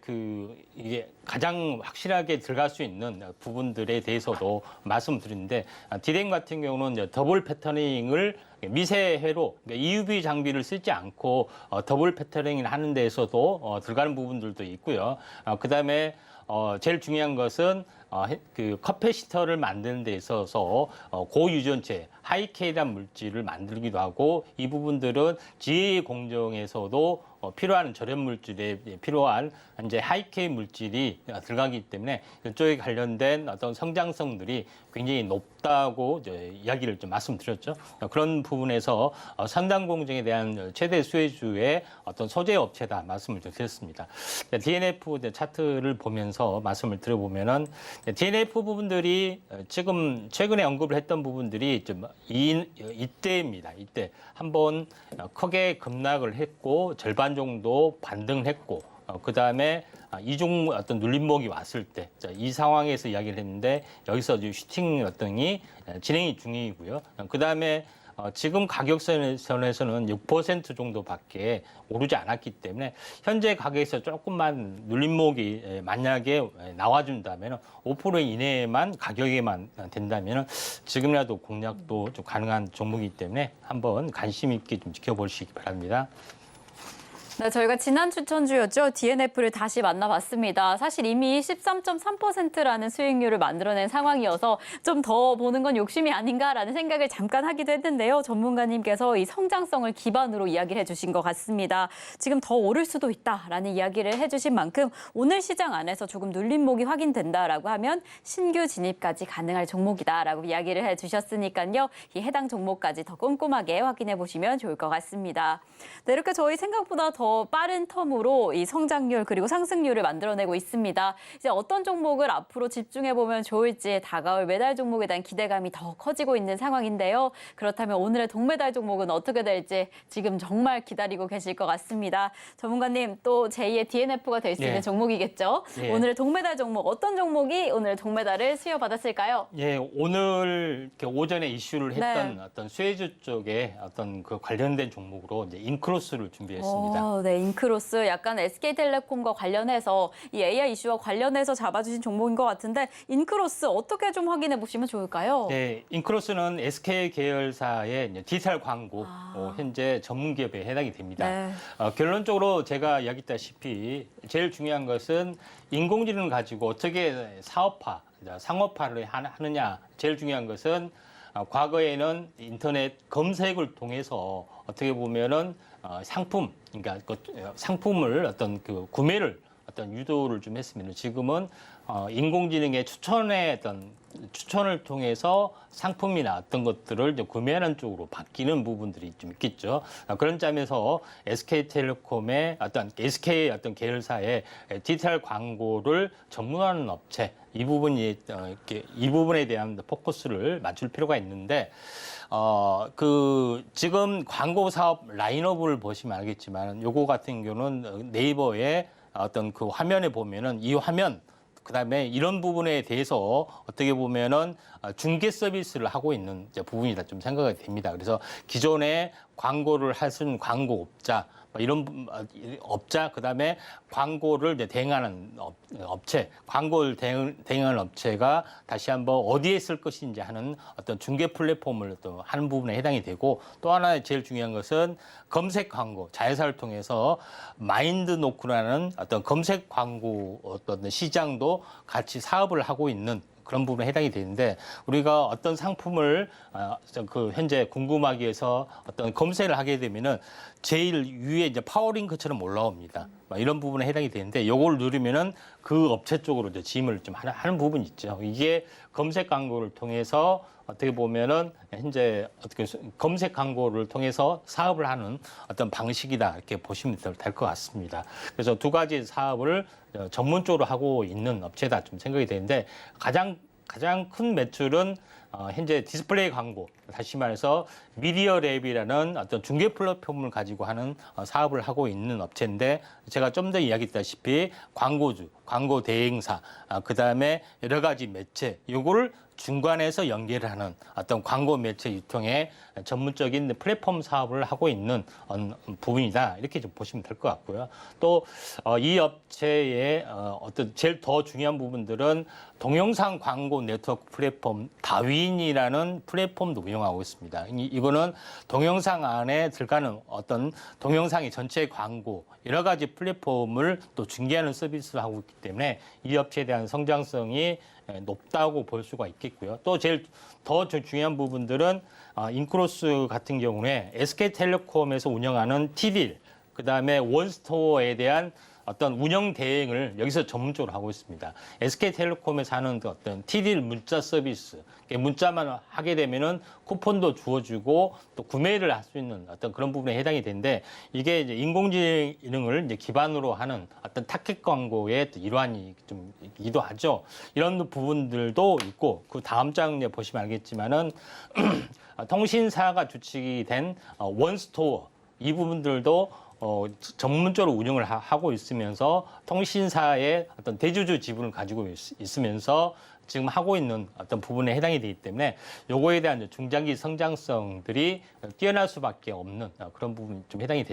이게 가장 확실하게 들어갈 수 있는 부분들에 대해서도 말씀드리는데 디램 같은 경우는 이제 더블 패터닝을 미세회로 그러니까 EUV 장비를 쓰지 않고 더블 패터닝을 하는 데에서도 들어가는 부분들도 있고요. 그다음에 제일 중요한 것은 그 커패시터를 만드는 데 있어서 고유전체 하이케이란 물질을 만들기도 하고 이 부분들은 GA 공정에서도 필요한 절연 물질에 필요한 이제 하이케이 물질이 들어가기 때문에 이쪽에 관련된 어떤 성장성들이 굉장히 높다고 이야기를 좀 말씀드렸죠. 그런 부분에서 첨단 공정에 대한 최대 수혜주의 어떤 소재 업체다 말씀을 드렸습니다. DNF 차트를 보면서 말씀을 드려보면은 DNF 부분들이 지금 최근에 언급을 했던 부분들이 좀 이때입니다. 이때 한번 크게 급락을 했고 절반 정도 반등을 했고 그다음에 이중 어떤 눌림목이 왔을 때 이 상황에서 이야기를 했는데 여기서 슈팅 어떤이 진행이 중이고요. 그다음에 지금 가격선에서는 6% 정도밖에 오르지 않았기 때문에 현재 가격에서 조금만 눌림목이 만약에 나와준다면 5% 이내에만 가격에만 된다면 지금이라도 공략도 좀 가능한 종목이기 때문에 한번 관심 있게 좀 지켜보시기 바랍니다. 네, 저희가 지난 추천주였죠. DNF를 다시 만나봤습니다. 사실 이미 13.3%라는 수익률을 만들어낸 상황이어서 좀 더 보는 건 욕심이 아닌가라는 생각을 잠깐 하기도 했는데요. 전문가님께서 이 성장성을 기반으로 이야기를 해주신 것 같습니다. 지금 더 오를 수도 있다라는 이야기를 해주신 만큼 오늘 시장 안에서 조금 눌림목이 확인된다라고 하면 신규 진입까지 가능할 종목이다라고 이야기를 해주셨으니까요. 이 해당 종목까지 더 꼼꼼하게 확인해 보시면 좋을 것 같습니다. 네, 이렇게 저희 생각보다 더 빠른 텀으로 이 성장률 그리고 상승률을 만들어내고 있습니다. 이제 어떤 종목을 앞으로 집중해 보면 좋을지 다가올 메달 종목에 대한 기대감이 더 커지고 있는 상황인데요. 그렇다면 오늘의 동메달 종목은 어떻게 될지 지금 정말 기다리고 계실 것 같습니다. 전문가님, 또 제2의 DNF가 될 수 있는 종목이겠죠. 오늘의 동메달 종목, 어떤 종목이 오늘 동메달을 수여받았을까요? 예, 오늘 이렇게 오전에 이슈를 했던 어떤 수혜주 쪽에 어떤 그 관련된 종목으로 이제 인크로스를 준비했습니다. 네, 인크로스 약간 SK텔레콤과 관련해서 이 AI 이슈와 관련해서 잡아주신 종목인 것 같은데 인크로스 어떻게 좀 확인해 보시면 좋을까요? 네, 인크로스는 SK 계열사의 이제 디지털 광고 현재 전문 기업에 해당이 됩니다. 네. 결론적으로 제가 이야기했다시피 제일 중요한 것은 인공지능을 가지고 어떻게 사업화, 상업화를 하느냐. 제일 중요한 것은 과거에는 인터넷 검색을 통해서 어떻게 보면은 상품, 그러니까 그 상품을 어떤 그 구매를 어떤 유도를 좀 했으면 지금은 인공지능의 추천을 통해서 상품이나 어떤 것들을 이제 구매하는 쪽으로 바뀌는 부분들이 좀 있겠죠. 그런 점에서 SK텔레콤의 어떤 SK의 어떤 계열사의 디지털 광고를 전문화하는 업체 이 부분에 대한 포커스를 맞출 필요가 있는데 지금 광고 사업 라인업을 보시면 알겠지만 요거 같은 경우는 네이버의 어떤 그 화면에 보면은 이 화면 그다음에 이런 부분에 대해서 어떻게 보면은 중개 서비스를 하고 있는 부분이다 좀 생각이 됩니다. 그래서 기존에 광고를 하신 광고업자 이런 업자 그다음에 광고를 이제 대행하는 업체, 광고를 대행하는 업체가 다시 한번 어디에 쓸 것인지 하는 어떤 중개 플랫폼을 또 하는 부분에 해당이 되고 또 하나 제일 중요한 것은 검색 광고, 자회사를 통해서 마인드노크라는 어떤 검색 광고 어떤 시장도 같이 사업을 하고 있는 그런 부분에 해당이 되는데 우리가 어떤 상품을 현재 궁금하기 위해서 어떤 검색을 하게 되면은 제일 위에 이제 파워링크처럼 올라옵니다. 이런 부분에 해당이 되는데 이걸 누르면은 그 업체 쪽으로 이제 지임을 좀 하는 부분이 있죠. 이게 검색 광고를 통해서 어떻게 보면은 현재 어떻게 검색 광고를 통해서 사업을 하는 어떤 방식이다 이렇게 보시면 될 것 같습니다. 그래서 두 가지 사업을 전문적으로 하고 있는 업체다 좀 생각이 되는데 가장 큰 매출은 현재 디스플레이 광고, 다시 말해서 미디어랩이라는 어떤 중개 플랫폼을 가지고 하는 사업을 하고 있는 업체인데 제가 좀 전에 이야기했다시피 광고주, 광고 대행사, 그다음에 여러 가지 매체, 요거를 중간에서 연결하는 어떤 광고 매체 유통의 전문적인 플랫폼 사업을 하고 있는 부분이다. 이렇게 좀 보시면 될 것 같고요. 또 이 업체의 어떤 제일 더 중요한 부분들은 동영상 광고 네트워크 플랫폼 다윈이라는 플랫폼도 운영하고 있습니다. 이거는 동영상 안에 들어가는 어떤 동영상의 전체 광고 여러 가지 플랫폼을 또 중개하는 서비스를 하고 있기 때문에 이 업체에 대한 성장성이 높다고 볼 수가 있겠고요. 또 제일 더 중요한 부분들은 인크로스 같은 경우에 SK텔레콤에서 운영하는 티딜, 그다음에 원스토어에 대한 어떤 운영 대행을 여기서 전문적으로 하고 있습니다. SK텔레콤에서 하는 어떤 티딜 문자 서비스, 문자만 하게 되면은 쿠폰도 주어주고 또 구매를 할 수 있는 어떤 그런 부분에 해당이 되는데 이게 이제 인공지능을 이제 기반으로 하는 어떤 타겟 광고의 일환이 좀 이기도 하죠. 이런 부분들도 있고 그 다음 장 이제 보시면 알겠지만은 통신사가 주축이 된 원스토어 이 부분들도 전문적으로 운영을 하고 있으면서 통신사의 어떤 대주주 지분을 가지고 있으면서 지금 하고 있는 어떤 부분에 해당이 되기 때문에 요거에 대한 중장기 성장성들이 뛰어날 수밖에 없는 그런 부분이 좀 해당이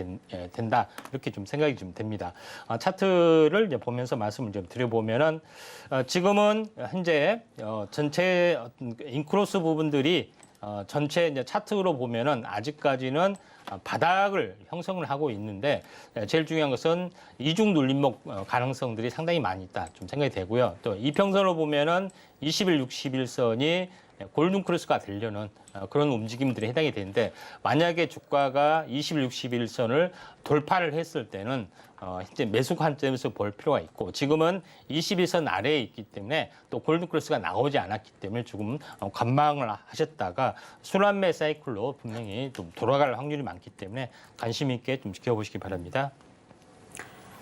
된다 이렇게 좀 생각이 좀 됩니다. 차트를 이제 보면서 말씀을 좀 드려보면은 지금은 현재 전체 인크로스 부분들이 전체 이제 차트로 보면은 아직까지는 바닥을 형성을 하고 있는데 제일 중요한 것은 이중 눌림목 가능성들이 상당히 많이 있다 좀 생각이 되고요. 또 이평선으로 보면은 20일, 60일선이 골든 크로스가 되려는 그런 움직임들이 해당이 되는데 만약에 주가가 20일, 60일선을 돌파를 했을 때는 현재 매수 관점에서 볼 필요가 있고 지금은 21선 아래에 있기 때문에 또 골든 크로스가 나오지 않았기 때문에 조금 관망을 하셨다가 순환매 사이클로 분명히 좀 돌아갈 확률이 많기 때문에 관심 있게 좀 지켜보시기 바랍니다.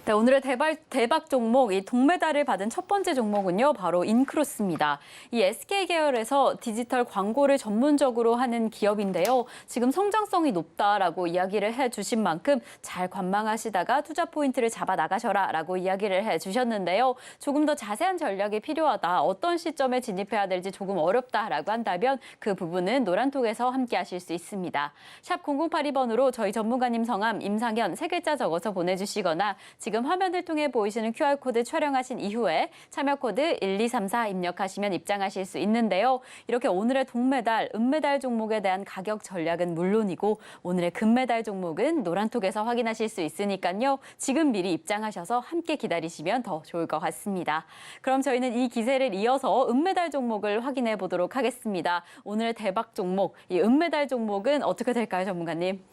네, 오늘의 대박 종목, 이 동메달을 받은 첫 번째 종목은요, 바로 인크로스입니다. 이 SK 계열에서 디지털 광고를 전문적으로 하는 기업인데요. 지금 성장성이 높다라고 이야기를 해주신 만큼 잘 관망하시다가 투자 포인트를 잡아 나가셔라라고 이야기를 해주셨는데요. 조금 더 자세한 전략이 필요하다, 어떤 시점에 진입해야 될지 조금 어렵다라고 한다면 그 부분은 노란톡에서 함께하실 수 있습니다. 샵 0082번으로 저희 전문가님 성함, 임상현 세 글자 적어서 보내주시거나 지금 화면을 통해 보이시는 QR코드 촬영하신 이후에 참여코드 1234 입력하시면 입장하실 수 있는데요. 이렇게 오늘의 동메달, 은메달 종목에 대한 가격 전략은 물론이고 오늘의 금메달 종목은 노란톡에서 확인하실 수 있으니까요. 지금 미리 입장하셔서 함께 기다리시면 더 좋을 것 같습니다. 그럼 저희는 이 기세를 이어서 은메달 종목을 확인해 보도록 하겠습니다. 오늘의 대박 종목, 이 은메달 종목은 어떻게 될까요, 전문가님?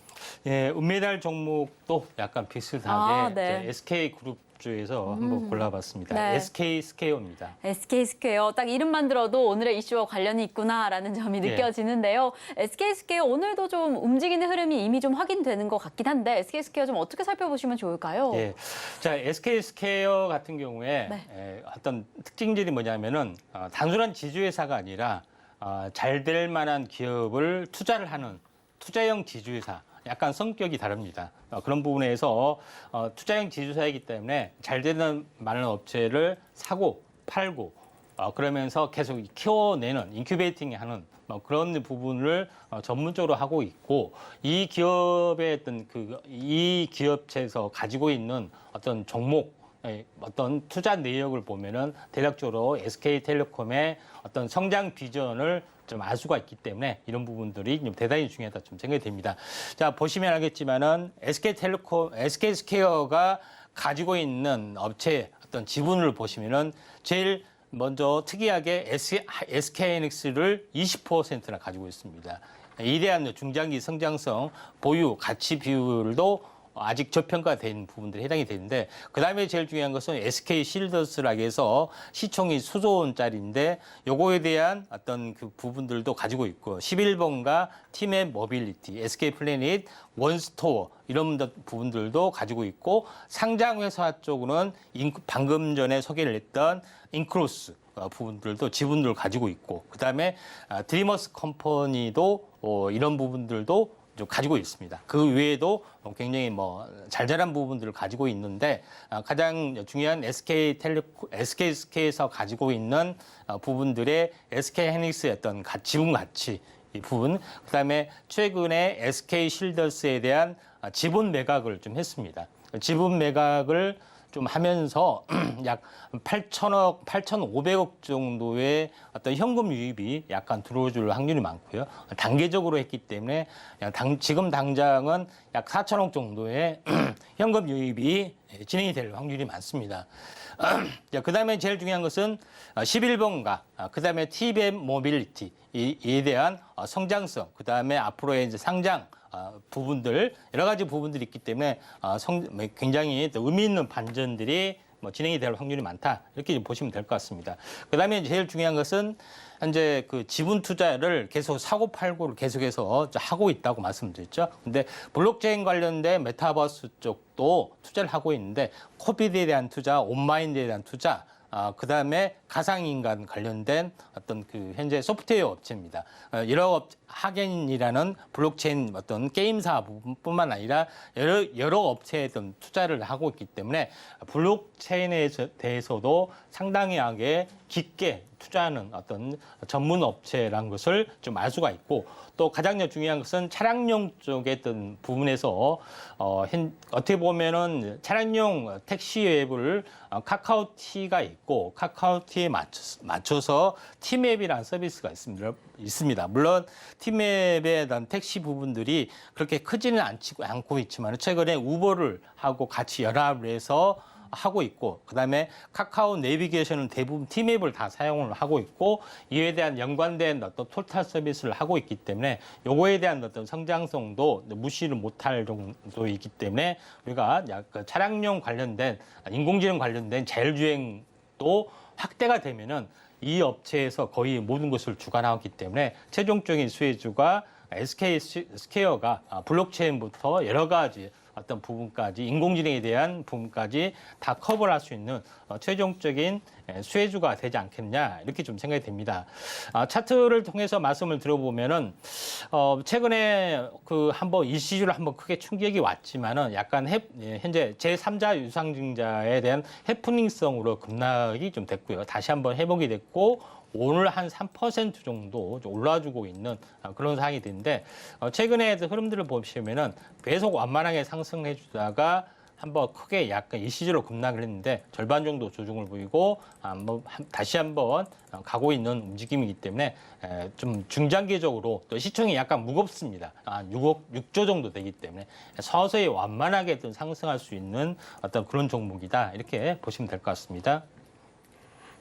예, 은메달 종목도 약간 비슷하게 네. SK 그룹주에서 한번 골라봤습니다. 네. SK 스퀘어입니다. SK 스퀘어, 딱 이름만 들어도 오늘의 이슈와 관련이 있구나라는 점이 예. 느껴지는데요. SK 스퀘어 오늘도 좀 움직이는 흐름이 이미 좀 확인되는 것 같긴 한데 SK 스퀘어 좀 어떻게 살펴보시면 좋을까요? 예. 자, SK 스퀘어 같은 경우에 네. 어떤 특징들이 뭐냐면은 단순한 지주회사가 아니라 잘 될 만한 기업을 투자를 하는 투자형 지주회사. 약간 성격이 다릅니다. 그런 부분에서 투자형 지주사이기 때문에 잘 되는 많은 업체를 사고 팔고 그러면서 계속 키워내는 인큐베이팅하는 그런 부분을 전문적으로 하고 있고 이 기업의 이 기업체에서 가지고 있는 어떤 종목 어떤 투자 내역을 보면은 대략적으로 SK텔레콤의 어떤 성장 비전을 좀 알 수가 있기 때문에 이런 부분들이 대단히 중요하다 좀 생각이 됩니다. 자, 보시면 알겠지만은 SK 스퀘어가 가지고 있는 업체 어떤 지분을 보시면은 제일 먼저 특이하게 SK하이닉스를 20%나 가지고 있습니다. 이에 대한 중장기 성장성 보유 가치 비율도 아직 저평가된 부분들이 해당이 되는데 그다음에 제일 중요한 것은 SK 실더스라고 해서 시총이 수조 원짜리인데 요거에 대한 어떤 그 부분들도 가지고 있고 11번가 팀의 모빌리티, SK 플래닛, 원스토어 이런 부분들도 가지고 있고 상장 회사 쪽으로는 방금 전에 소개를 했던 인크로스 부분들도 지분들을 가지고 있고 그다음에 드리머스 컴퍼니도 이런 부분들도 좀 가지고 있습니다. 그 외에도 굉장히 잘 자란 부분들을 가지고 있는데 가장 중요한 SK스퀘어에서 가지고 있는 부분들의 SK하이닉스의 어떤 지분 가치 이 부분, 그다음에 최근에 SK 실더스에 대한 지분 매각을 좀 했습니다. 지분 매각을 좀 하면서 약 8천억, 8,500억 정도의 어떤 현금 유입이 약간 들어올 확률이 많고요. 단계적으로 했기 때문에 지금 당장은 약 4천억 정도의 현금 유입이 진행이 될 확률이 많습니다. 그다음에 제일 중요한 것은 11번가, 그다음에 TBM 모빌리티 이에 대한 성장성, 그다음에 앞으로의 이제 상장 부분들 여러 가지 부분들이 있기 때문에 굉장히 의미 있는 반전들이 진행이 될 확률이 많다 이렇게 보시면 될 것 같습니다. 그다음에 제일 중요한 것은 현재 그 지분 투자를 계속 사고 팔고를 계속해서 하고 있다고 말씀드렸죠. 근데 블록체인 관련된 메타버스 쪽도 투자를 하고 있는데 코비드에 대한 투자, 온마인드에 대한 투자. 그다음에 가상인간 관련된 어떤 그 현재 소프트웨어 업체입니다. 하겐이라는 블록체인 어떤 게임사뿐만 아니라 여러 업체에 어떤 투자를 하고 있기 때문에 블록체인에 대해서도 상당하게 깊게 투자하는 어떤 전문 업체라는 것을 좀 알 수가 있고 또 가장 중요한 것은 차량용 쪽의 어떤 부분에서 어떻게 보면은 차량용 택시 앱을 카카오티가 있고 카카오티 OT에 맞춰서 티맵이라는 서비스가 있습니다. 물론 티맵에 대한 택시 부분들이 그렇게 크지는 않고 있지만 최근에 우버를 하고 같이 연합을 해서 하고 있고, 그다음에 카카오 내비게이션은 대부분 티맵을 다 사용을 하고 있고, 이에 대한 연관된 어떤 토탈 서비스를 하고 있기 때문에 요거에 대한 어떤 성장성도 무시를 못할 정도이기 때문에 우리가 약간 차량용 관련된 인공지능 관련된 자율주행도 확대가 되면은 이 업체에서 거의 모든 것을 주관하기 때문에 최종적인 수혜주가 SK 스퀘어가 블록체인부터 여러 가지 어떤 부분까지 인공지능에 대한 부분까지 다 커버를 할 수 있는 최종적인 수혜주가 되지 않겠냐 이렇게 좀 생각이 됩니다. 차트를 통해서 말씀을 들어보면은 최근에 그 한번 일시주로 한번 크게 충격이 왔지만은 약간 현재 제3자 유상증자에 대한 해프닝성으로 급락이 좀 됐고요. 다시 한번 회복이 됐고. 오늘 한 3% 정도 올라주고 있는 그런 상황이 되는데 최근에 흐름들을 보시면은 계속 완만하게 상승해 주다가 한번 크게 약간 일시적으로 급락을 했는데 절반 정도 조정을 보이고 다시 한번 가고 있는 움직임이기 때문에 좀 중장기적으로 또 시총이 약간 무겁습니다. 6조 정도 되기 때문에 서서히 완만하게 상승할 수 있는 어떤 그런 종목이다 이렇게 보시면 될 것 같습니다.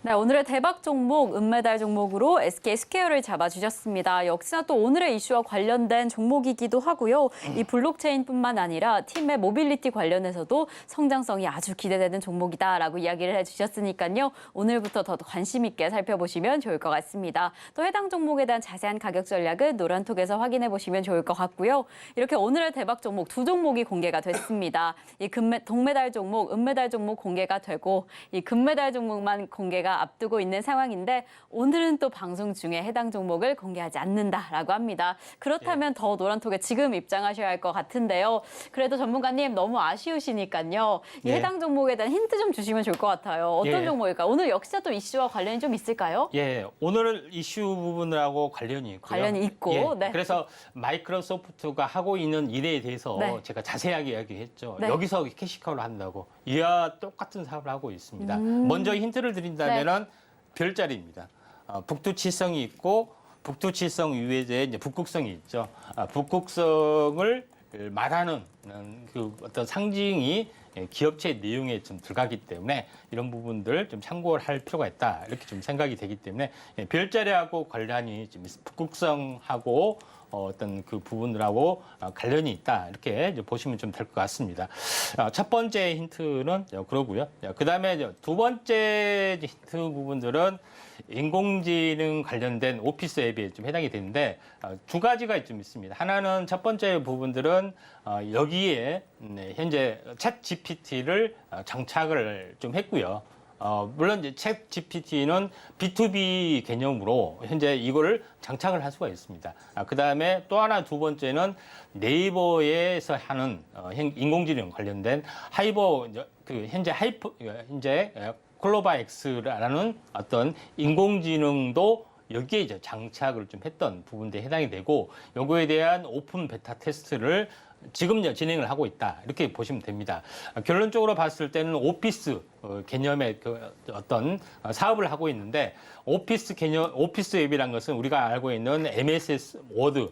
네, 오늘의 대박 종목, 은메달 종목으로 SK 스퀘어를 잡아주셨습니다. 역시나 또 오늘의 이슈와 관련된 종목이기도 하고요. 이 블록체인뿐만 아니라 팀의 모빌리티 관련해서도 성장성이 아주 기대되는 종목이다라고 이야기를 해주셨으니까요. 오늘부터 더 관심 있게 살펴보시면 좋을 것 같습니다. 또 해당 종목에 대한 자세한 가격 전략은 노란톡에서 확인해 보시면 좋을 것 같고요. 이렇게 오늘의 대박 종목 두 종목이 공개가 됐습니다. 이 동메달 종목, 은메달 종목 공개가 되고 이 금메달 종목만 공개가 앞두고 있는 상황인데 오늘은 또 방송 중에 해당 종목을 공개하지 않는다라고 합니다. 그렇다면 더 노란톡에 지금 입장하셔야 할 것 같은데요. 그래도 전문가님 너무 아쉬우시니까요. 이 해당 종목에 대한 힌트 좀 주시면 좋을 것 같아요. 어떤 종목일까요? 오늘 역시나 또 이슈와 관련이 좀 있을까요? 예, 오늘 이슈 부분하고 관련이 있고요. 관련이 있고. 네. 그래서 마이크로소프트가 하고 있는 일에 대해서 제가 자세하게 이야기했죠. 여기서 캐시카우를 한다고. 이와 똑같은 사업을 하고 있습니다. 먼저 힌트를 드린다면은 별자리입니다. 북두칠성이 있고 북두칠성 이외에 이제 북극성이 있죠. 북극성을 말하는 그 어떤 상징이 기업체 내용에 좀 들어가기 때문에 이런 부분들 좀 참고를 할 필요가 있다 이렇게 좀 생각이 되기 때문에 별자리하고 관련이 좀 북극성하고 어떤 그 부분들하고 관련이 있다 이렇게 이제 보시면 좀 될 것 같습니다. 첫 번째 힌트는 그러고요. 그 다음에 두 번째 힌트 부분들은 인공지능 관련된 오피스 앱에 좀 해당이 되는데 두 가지가 좀 있습니다. 하나는 첫 번째 부분들은 여기에 현재 챗 GPT를 장착을 좀 했고요. 물론 이제 챗 GPT는 B2B 개념으로 현재 이거를 장착을 할 수가 있습니다. 그 다음에 또 하나 두 번째는 네이버에서 하는 인공지능 관련된 현재 클로바 X라는 어떤 인공지능도 여기에 이제 장착을 좀 했던 부분들에 해당이 되고 요거에 대한 오픈 베타 테스트를 지금 진행을 하고 있다 이렇게 보시면 됩니다. 결론적으로 봤을 때는 오피스 개념의 그 어떤 사업을 하고 있는데 오피스 앱이란 것은 우리가 알고 있는 MS 워드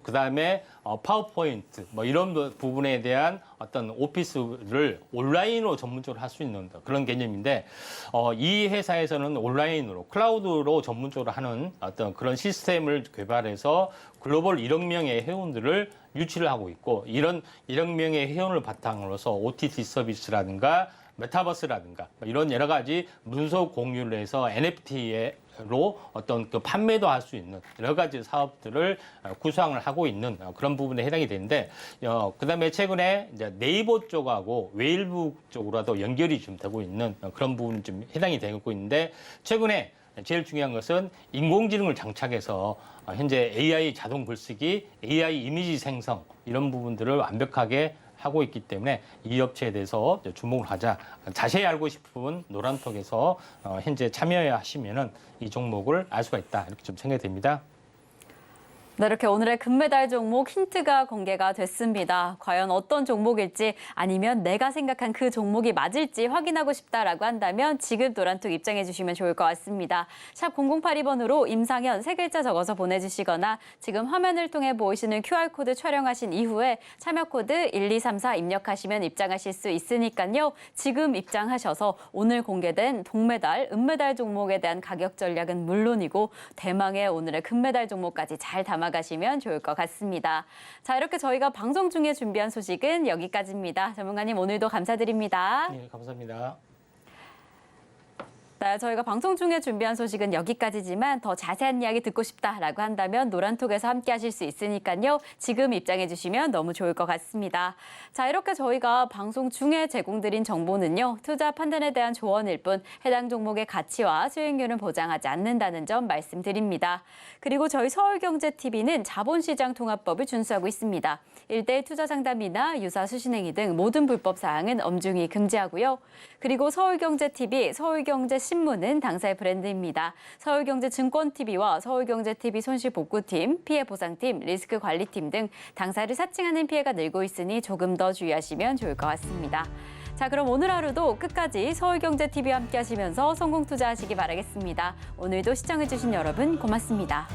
그다음에 파워포인트 뭐 이런 부분에 대한 어떤 오피스를 온라인으로 전문적으로 할 수 있는 그런 개념인데 이 회사에서는 온라인으로 클라우드로 전문적으로 하는 어떤 그런 시스템을 개발해서 글로벌 1억 명의 회원들을 유치를 하고 있고 이런 1억 명의 회원을 바탕으로서 OTT 서비스라든가 메타버스라든가 이런 여러 가지 문서 공유를 해서 NFT로 어떤 그 판매도 할 수 있는 여러 가지 사업들을 구상을 하고 있는 그런 부분에 해당이 되는데 그다음에 최근에 이제 네이버 쪽하고 웨일북 쪽으로도 연결이 좀 되고 있는 그런 부분이 좀 해당이 되고 있는데 최근에 제일 중요한 것은 인공지능을 장착해서 현재 AI 자동 글쓰기, AI 이미지 생성 이런 부분들을 완벽하게 하고 있기 때문에 이 업체에 대해서 주목을 하자. 자세히 알고 싶은 노란톡에서 현재 참여하시면은 이 종목을 알 수가 있다. 이렇게 좀 생각이 됩니다. 네, 이렇게 오늘의 금메달 종목 힌트가 공개가 됐습니다. 과연 어떤 종목일지 아니면 내가 생각한 그 종목이 맞을지 확인하고 싶다라고 한다면 지금 노란톡 입장해 주시면 좋을 것 같습니다. 샵 0082번으로 임상현 세 글자 적어서 보내주시거나 지금 화면을 통해 보이시는 QR코드 촬영하신 이후에 참여 코드 1234 입력하시면 입장하실 수 있으니까요. 지금 입장하셔서 오늘 공개된 동메달, 은메달 종목에 대한 가격 전략은 물론이고 대망의 오늘의 금메달 종목까지 잘 담아가시면 좋을 것 같습니다. 자, 이렇게 저희가 방송 중에 준비한 소식은 여기까지입니다. 전문가님 오늘도 감사드립니다. 네, 감사합니다. 네, 저희가 방송 중에 준비한 소식은 여기까지지만 더 자세한 이야기 듣고 싶다라고 한다면 노란톡에서 함께 하실 수 있으니까요. 지금 입장해 주시면 너무 좋을 것 같습니다. 자, 이렇게 저희가 방송 중에 제공드린 정보는요. 투자 판단에 대한 조언일 뿐 해당 종목의 가치와 수익률은 보장하지 않는다는 점 말씀드립니다. 그리고 저희 서울경제TV는 자본시장 통합법을 준수하고 있습니다. 1대1 투자 상담이나 유사 수신행위 등 모든 불법 사항은 엄중히 금지하고요. 그리고 서울경제TV, 서울경제신문은 당사의 브랜드입니다. 서울경제증권TV와 서울경제TV 손실복구팀, 피해보상팀, 리스크관리팀 등 당사를 사칭하는 피해가 늘고 있으니 조금 더 주의하시면 좋을 것 같습니다. 자, 그럼 오늘 하루도 끝까지 서울경제TV와 함께 하시면서 성공 투자하시기 바라겠습니다. 오늘도 시청해주신 여러분 고맙습니다.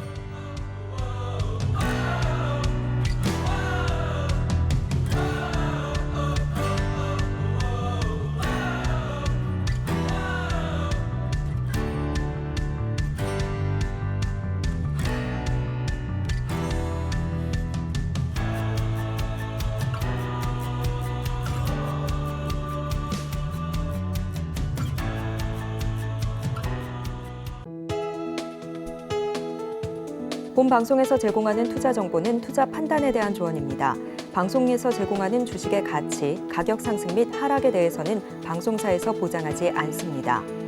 본 방송에서 제공하는 투자 정보는 투자 판단에 대한 조언입니다. 방송에서 제공하는 주식의 가치, 가격 상승 및 하락에 대해서는 방송사에서 보장하지 않습니다.